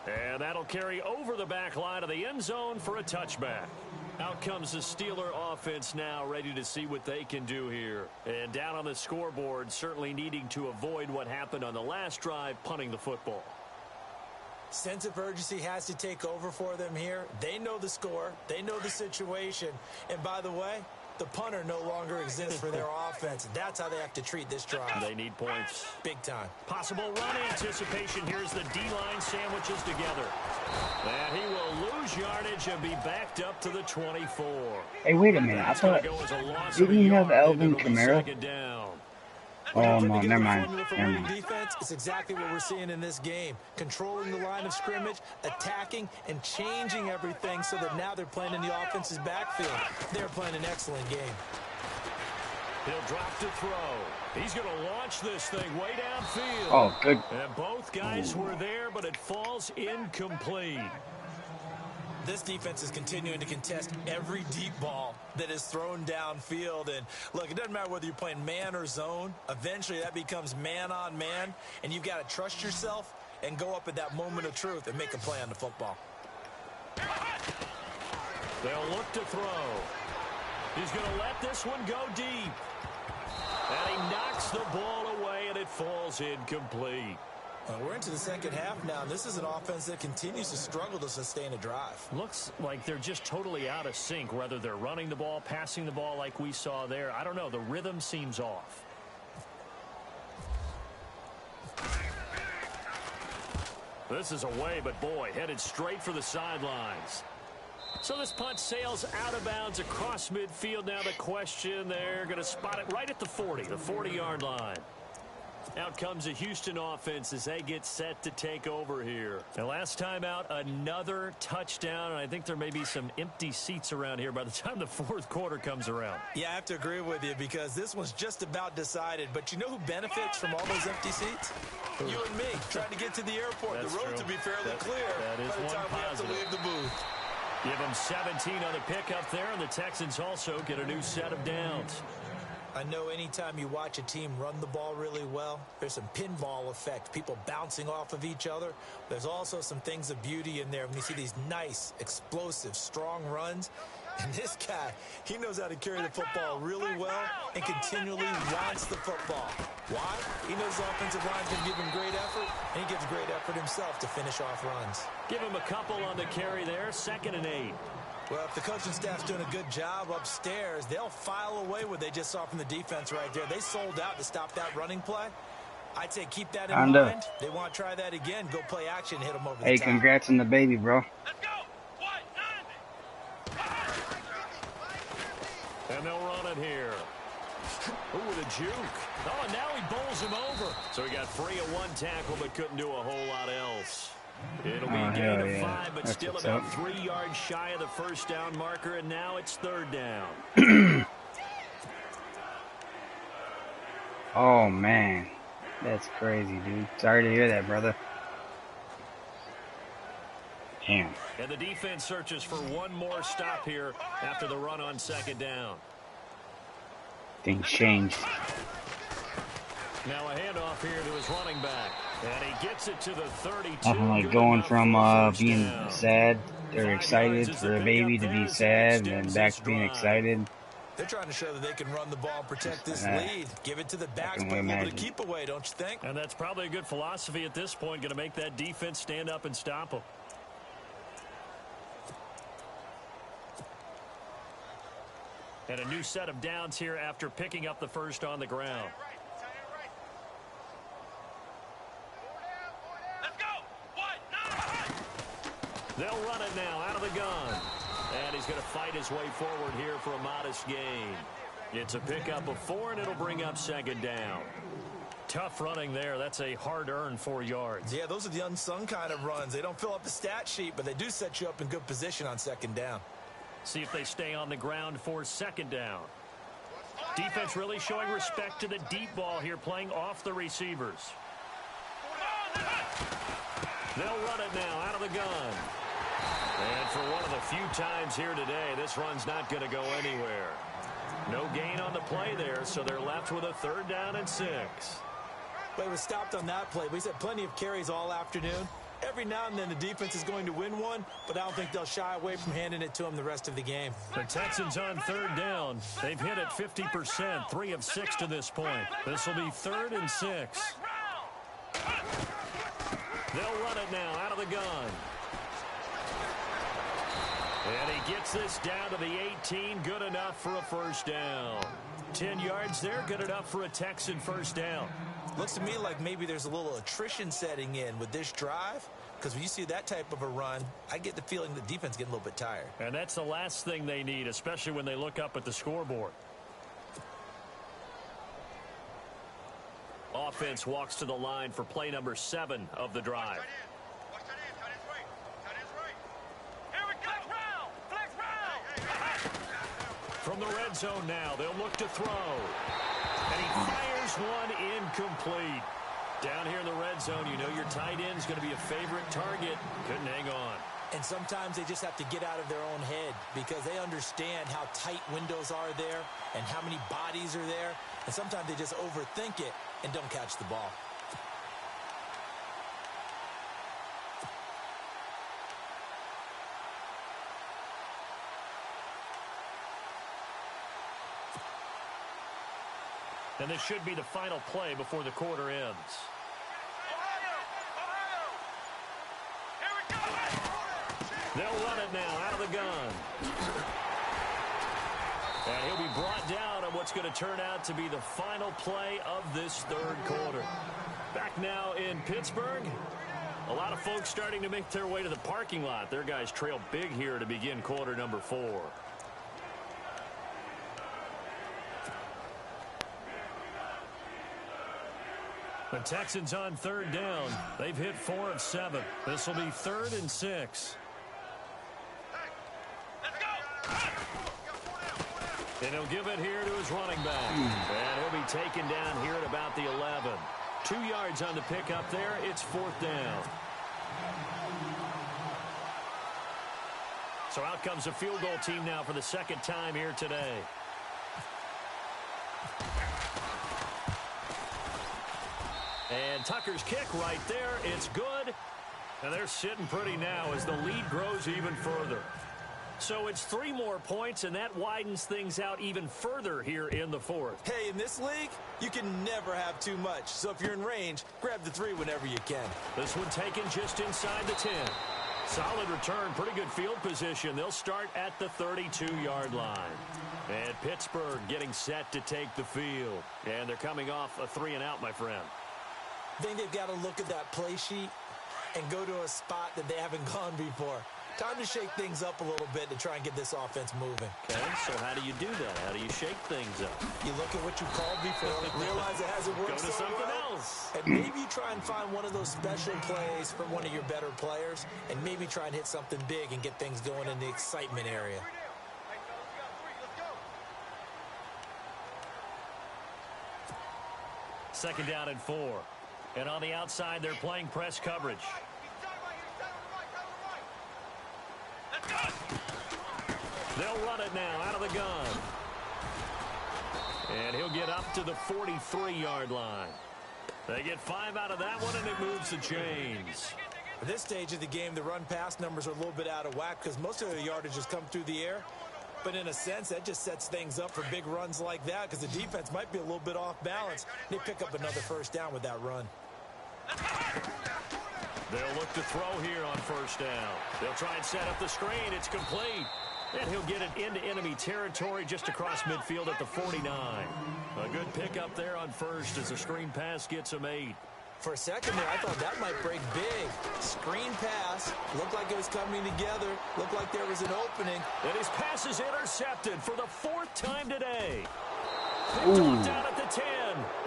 And that'll carry over the back line of the end zone for a touchback. Out comes the Steeler offense now, ready to see what they can do here. And down on the scoreboard, certainly needing to avoid what happened on the last drive, punting the football. Sense of urgency has to take over for them here. They know the score. They know the situation. And by the way, the punter no longer exists for their offense. That's how they have to treat this drive. They need points. Big time. Possible run anticipation. Here's the D-line sandwiches together. And he will lose yardage and be backed up to the 24. Hey, wait a minute. I thought, didn't he have Alvin Kamara? Oh, no, never mind. Defense is exactly what we're seeing in this game. Controlling the line of scrimmage, attacking, and changing everything so that now they're playing in the offense's backfield. They're playing an excellent game. He'll drop to throw. He's going to launch this thing way downfield. Oh, good. And both guys were there, but it falls incomplete. This defense is continuing to contest every deep ball that is thrown downfield. And look, it doesn't matter whether you're playing man or zone. Eventually, that becomes man on man. And you've got to trust yourself and go up at that moment of truth and make a play on the football. They'll look to throw. He's going to let this one go deep. And he knocks the ball away, and it falls incomplete. We're into the second half now, and this is an offense that continues to struggle to sustain a drive. Looks like they're just totally out of sync, whether they're running the ball, passing the ball like we saw there. I don't know. The rhythm seems off. This is away, but boy, headed straight for the sidelines. So this punt sails out of bounds across midfield. Now the question, they're going to spot it right at the 40, the 40-yard line. Out comes the Houston offense as they get set to take over here. And last time out, another touchdown. And I think there may be some empty seats around here by the time the fourth quarter comes around. Yeah, I have to agree with you because this one's just about decided. But you know who benefits from all those empty seats? You and me, trying to get to the airport. That's the road true. to be fairly clear that is by the one time we have to positive. leave the booth. Give them 17 on the pickup there, and the Texans also get a new set of downs. I know anytime you watch a team run the ball really well, there's some pinball effect, people bouncing off of each other. There's also some things of beauty in there when you see these nice, explosive, strong runs. And this guy, he knows how to carry the football really well and continually wants the football. Why? He knows the offensive line's going to give him great effort, and he gives great effort himself to finish off runs. Give him a couple on the carry there, 2nd and 8. Well, if the coaching staff's doing a good job upstairs, they'll file away what they just saw from the defense right there. They sold out to stop that running play. I'd say keep that in mind. They want to try that again. Go play action, hit them over the top. Hey, congrats on the baby, bro. Let's go. And they'll run it here. Ooh, with a juke. Oh, and now he bowls him over. So he got free of one tackle, but couldn't do a whole lot else. It'll be a gain of 5, but still about 3 yards shy of the first down marker, and now it's 3rd down. Oh, man. That's crazy, dude. Sorry to hear that, brother. Damn. And the defense searches for one more stop here after the run on 2nd down. Things changed. Now a handoff here to his running back. And he gets it to the 32. Nothing like going from being sad or excited for a baby to be sad and then back to being excited. They're trying to show that they can run the ball and protect this lead. Give it to the backs, but able to keep away, don't you think? And that's probably a good philosophy at this point, going to make that defense stand up and stop them. And a new set of downs here after picking up the first on the ground. They'll run it now out of the gun. And he's going to fight his way forward here for a modest gain. It's a pickup of 4, and it'll bring up 2nd down. Tough running there. That's a hard-earned 4 yards. Yeah, those are the unsung kind of runs. They don't fill up the stat sheet, but they do set you up in good position on 2nd down. See if they stay on the ground for 2nd down. Defense really showing respect to the deep ball here, playing off the receivers. They'll run it now out of the gun. And for one of the few times here today, this run's not going to go anywhere. No gain on the play there, so they're left with a 3rd down and 6. But it was stopped on that play. We've had plenty of carries all afternoon. Every now and then the defense is going to win one, but I don't think they'll shy away from handing it to them the rest of the game. The Texans on 3rd down. They've hit it 50%, 3 of 6 to this point. This will be 3rd and 6. They'll run it now out of the gun. And he gets this down to the 18, good enough for a 1st down. 10 yards there, good enough for a Texan 1st down. Looks to me like maybe there's a little attrition setting in with this drive, because when you see that type of a run, I get the feeling the defense getting a little bit tired. And that's the last thing they need, especially when they look up at the scoreboard. Offense walks to the line for play number 7 of the drive. From the red zone now, they'll look to throw. And he fires one incomplete. Down here in the red zone, you know your tight end's going to be a favorite target. Couldn't hang on. And sometimes they just have to get out of their own head because they understand how tight windows are there and how many bodies are there. And sometimes they just overthink it and don't catch the ball. And this should be the final play before the quarter ends. They'll run it now out of the gun. And he'll be brought down on what's going to turn out to be the final play of this 3rd quarter. Back now in Pittsburgh. A lot of folks starting to make their way to the parking lot. Their guys trail big here to begin quarter number 4. The Texans on 3rd down. They've hit 4 of 7. This will be 3rd and 6. And he'll give it here to his running back. And he'll be taken down here at about the 11. 2 yards on the pickup there. It's 4th down. So out comes the field goal team now for the 2nd time here today. And Tucker's kick right there. It's good. And they're sitting pretty now as the lead grows even further. So it's 3 more points, and that widens things out even further here in the 4th. Hey, in this league, you can never have too much. So if you're in range, grab the 3 whenever you can. This one taken just inside the 10. Solid return, pretty good field position. They'll start at the 32-yard line. And Pittsburgh getting set to take the field. And they're coming off a 3-and-out, my friend. I think they've got to look at that play sheet and go to a spot that they haven't gone before. Time to shake things up a little bit to try and get this offense moving. Okay, so how do you do that? How do you shake things up? You look at what you called before, realize it hasn't worked. Go to so something well, else. and maybe you try and find one of those special plays from one of your better players, and maybe try and hit something big and get things going in the excitement area. Second down and 4. And on the outside, they're playing press coverage. They'll run it now out of the gun. And he'll get up to the 43-yard line. They get 5 out of that one, and it moves the chains. At this stage of the game, the run-pass numbers are a little bit out of whack because most of their yardage has come through the air. But in a sense, that just sets things up for big runs like that because the defense might be a little bit off balance. They pick up another first down with that run. They'll look to throw here on first down. They'll try and set up the screen. It's complete. And he'll get it into enemy territory just across midfield at the 49. A good pickup there on first as the screen pass gets him 8. For a second there, I thought that might break big. Screen pass. Looked like it was coming together. Looked like there was an opening. And his pass is intercepted for the 4th time today. Picked off down at the 10.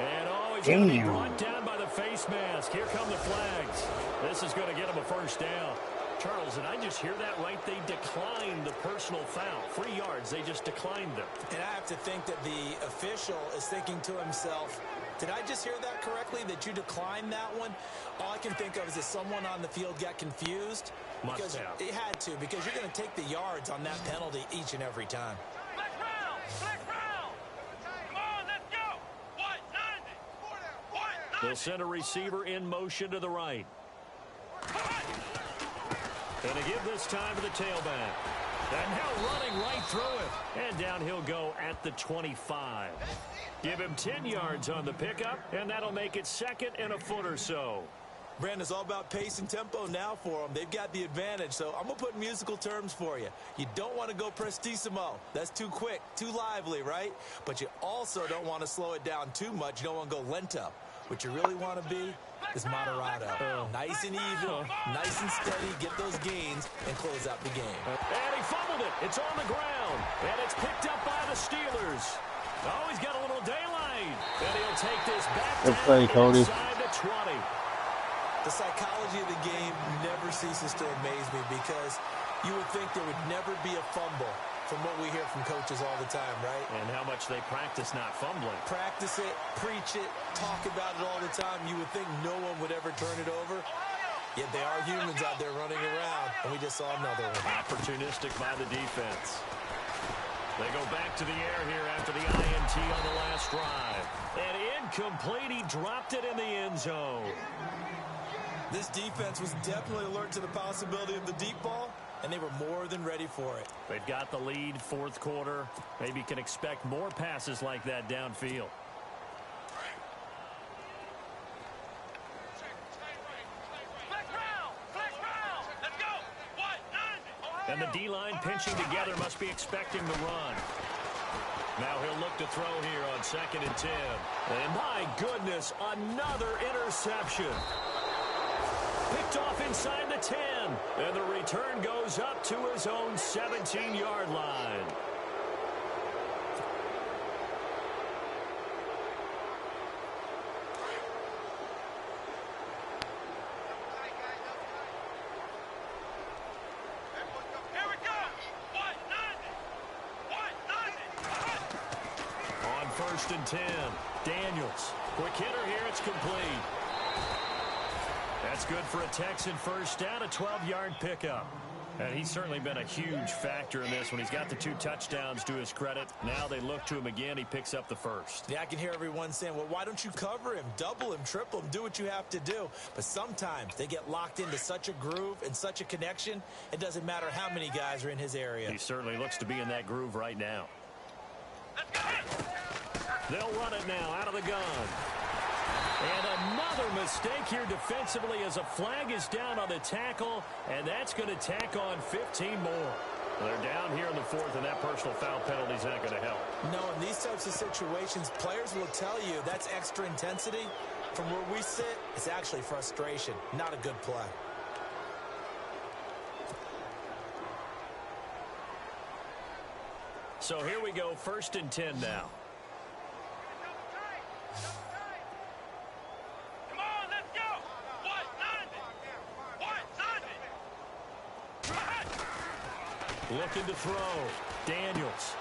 And he's going to be brought down by the face mask. Here come the flags. This is going to get him a first down. Charles, did I just hear that right? They declined the personal foul. 3 yards, they just declined them. And I have to think that the official is thinking to himself, did I just hear that correctly, that you declined that one? All I can think of is that someone on the field got confused. Must have. It had to, because you're going to take the yards on that penalty each and every time. They'll send a receiver in motion to the right. And to give this time to the tailback. And now running right through it. And down he'll go at the 25. Give him 10 yards on the pickup, and that'll make it 2nd and a foot or so. Brandon, it's all about pace and tempo now for them. They've got the advantage, so I'm going to put musical terms for you. You don't want to go prestissimo. That's too quick, too lively, right? But you also don't want to slow it down too much. You don't want to go lento. What you really want to be is moderato. Nice and even, nice and steady, get those gains, and close out the game. And he fumbled it. It's on the ground, and it's picked up by the Steelers. Oh, he's got a little daylight, and he'll take this back down inside the 20. The psychology of the game never ceases to amaze me because you would think there would never be a fumble from what we hear from coaches all the time, right? And how much they practice not fumbling. Practice it, preach it, talk about it all the time. You would think no one would ever turn it over. Yet they are humans out there running around, and we just saw another one. Opportunistic by the defense. They go back to the air here after the INT on the last drive. And incomplete, he dropped it in the end zone. This defense was definitely alert to the possibility of the deep ball, and they were more than ready for it. They've got the lead, 4th quarter. Maybe can expect more passes like that downfield. And the D-line pinching together must be expecting the run. Now he'll look to throw here on 2nd and 10. And my goodness, another interception. Picked off inside the 10. And the return goes up to his own 17-yard line. On 1st and 10. Daniels. Quick hitter here. It's complete. That's good for a Texan first down, a 12-yard pickup. And he's certainly been a huge factor in this when he's got the 2 touchdowns to his credit. Now they look to him again. He picks up the first. Yeah, I can hear everyone saying, well, why don't you cover him, double him, triple him, do what you have to do. But sometimes they get locked into such a groove and such a connection, it doesn't matter how many guys are in his area. He certainly looks to be in that groove right now. They'll run it now out of the gun. And another mistake here defensively as a flag is down on the tackle, and that's going to tack on 15 more. They're down here in the 4th, and that personal foul penalty is not going to help. No, in these types of situations, players will tell you that's extra intensity. From where we sit, it's actually frustration, not a good play. So here we go, 1st and 10 now. Looking to throw. Daniels.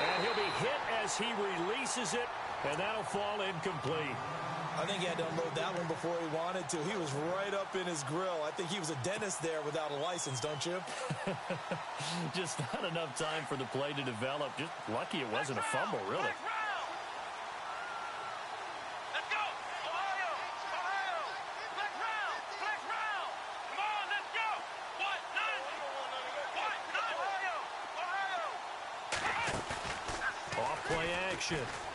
And he'll be hit as he releases it, and that'll fall incomplete. I think he had to unload that one before he wanted to. He was right up in his grill. I think he was a dentist there without a license, don't you? Just not enough time for the play to develop. Just lucky it wasn't a fumble, really.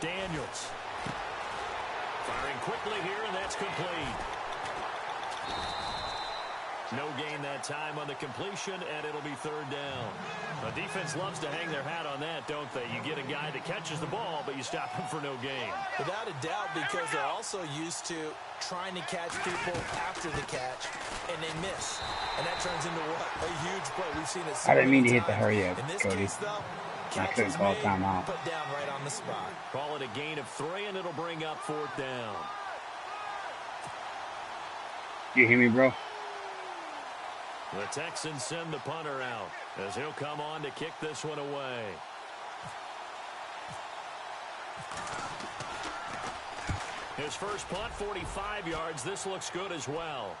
Daniels. Firing quickly here, and that's complete. No gain that time on the completion, and it'll be 3rd down. The defense loves to hang their hat on that, don't they? You get a guy that catches the ball, but you stop him for no gain. Without a doubt, because they're also used to trying to catch people after the catch, and they miss. And that turns into what? A huge play. We've seen it so I didn't mean to hit times. the hurry up, In this Cody. case, though, I couldn't call timeout. Put down right on the spot. Call it a gain of 3, and it'll bring up 4th down. You hear me, bro? The Texans send the punter out as he'll come on to kick this one away. His first punt, 45 yards. This looks good as well.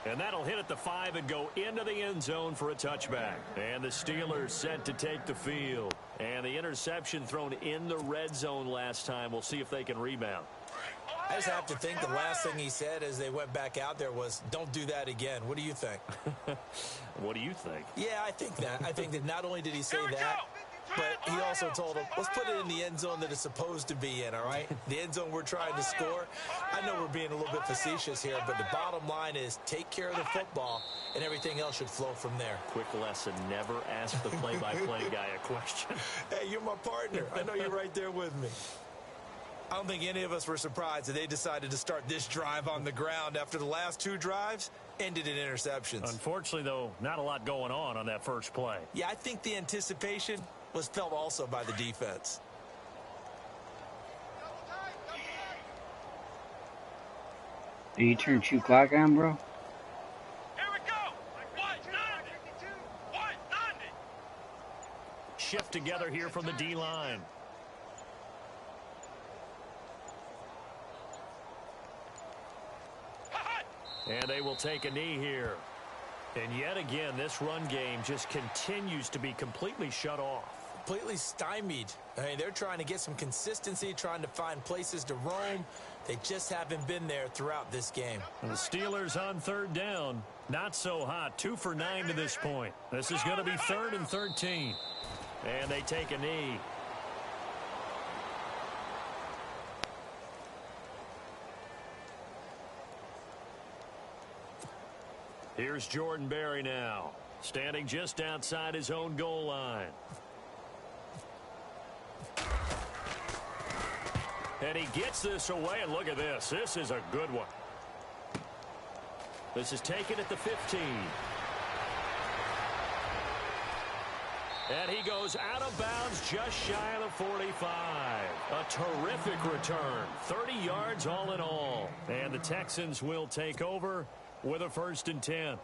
And that'll hit at the 5 and go into the end zone for a touchback. And the Steelers set to take the field. And the interception thrown in the red zone last time. We'll see if they can rebound. I just have to think the last thing he said as they went back out there was, don't do that again. What do you think? What do you think? Yeah, I think that. I think that not only did he say that, but he also told him, let's put it in the end zone that it's supposed to be in, all right? The end zone we're trying to score. I know we're being a little bit facetious here, but the bottom line is take care of the football, and everything else should flow from there. Quick lesson, never ask the play-by-play guy a question. Hey, you're my partner. I know you're right there with me. I don't think any of us were surprised that they decided to start this drive on the ground after the last 2 drives ended in interceptions. Unfortunately, though, not a lot going on that first play. Yeah, I think the anticipation was felt also by the defense. Did you turn 2 clock on, bro? Here we go. 190. Shift together here from the D-line. And they will take a knee here. And yet again, this run game just continues to be completely shut off. Completely stymied. I mean, they're trying to get some consistency, trying to find places to roam. They just haven't been there throughout this game. And the Steelers on 3rd down. Not so hot. 2 for 9 to this point. This is going to be 3rd and 13. And they take a knee. Here's Jordan Berry now, standing just outside his own goal line. And he gets this away, and look at this. This is a good one. This is taken at the 15. And he goes out of bounds just shy of the 45. A terrific return. 30 yards all in all. And the Texans will take over with a 1st and 10.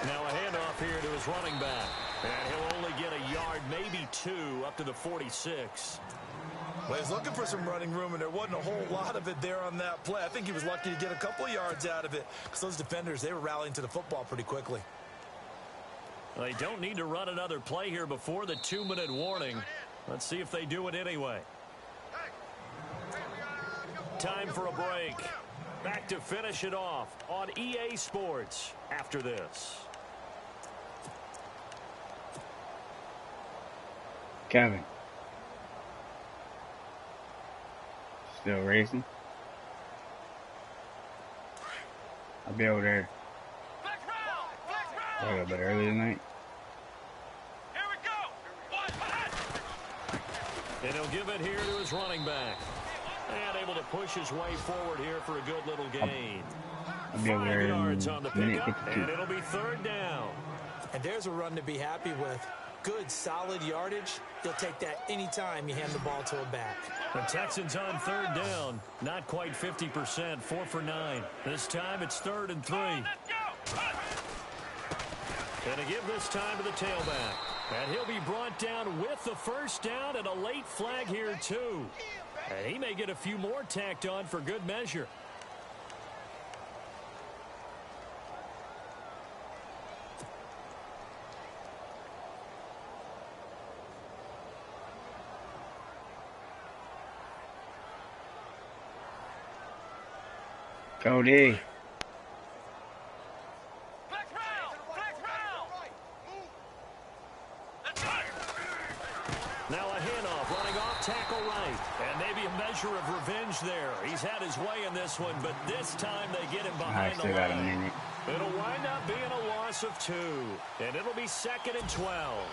Now a handoff here to his running back. And he'll only get a yard, maybe 2, up to the 46. Well, he's looking for some running room, and there wasn't a whole lot of it there on that play. I think he was lucky to get a couple of yards out of it because those defenders, they were rallying to the football pretty quickly. They don't need to run another play here before the 2-minute warning. Let's see if they do it anyway. Time for a break. Back to finish it off on EA Sports after this. Kevin. Still racing? I'll be over there. I got a bit early tonight. Here we go. And he'll give it here to his running back. And able to push his way forward here for a good little gain. I'll be over there 5 yards on the minute pickup, 52. and it'll be 3rd down. And there's a run to be happy with. Good, solid yardage. They'll take that anytime you hand the ball to a back. The Texans on 3rd down. Not quite 50%. 4 for 9. This time it's 3rd and 3. Let's go. And to give this time to the tailback. And he'll be brought down with the 1st down and a late flag here too. And he may get a few more tacked on for good measure. Cody. Now a handoff running off tackle right. And maybe a measure of revenge there. He's had his way in this one, but this time they get him behind the got a line. minute. It'll wind up being a loss of 2. And it'll be 2nd and 12.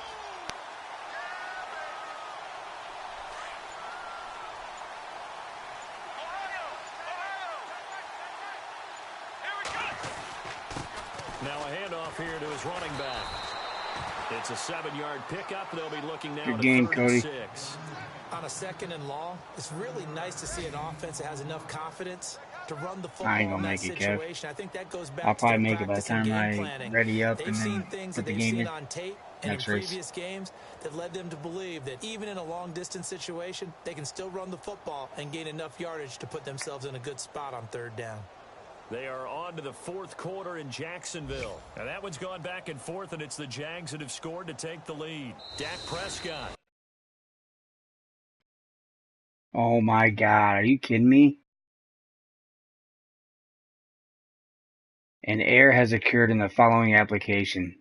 Now a handoff here to his running back. It's a 7-yard pickup. They'll be looking now Good to game, 3rd Cody. and 6. On a 2nd and long, it's really nice to see an offense that has enough confidence to run the football I ain't gonna in that make it, Kev. situation. I think that goes back I'll to probably their make it by the practice and time game I planning. ready up They've and seen then things put that the they've game seen in. on tape, and in previous games that led them to believe that even in a long-distance situation, they can still run the football and gain enough yardage to put themselves in a good spot on third down. They are on to the fourth quarter in Jacksonville. Now that one's gone back and forth, and it's the Jags that have scored to take the lead. Dak Prescott. Oh my God, are you kidding me? An error has occurred in the following application.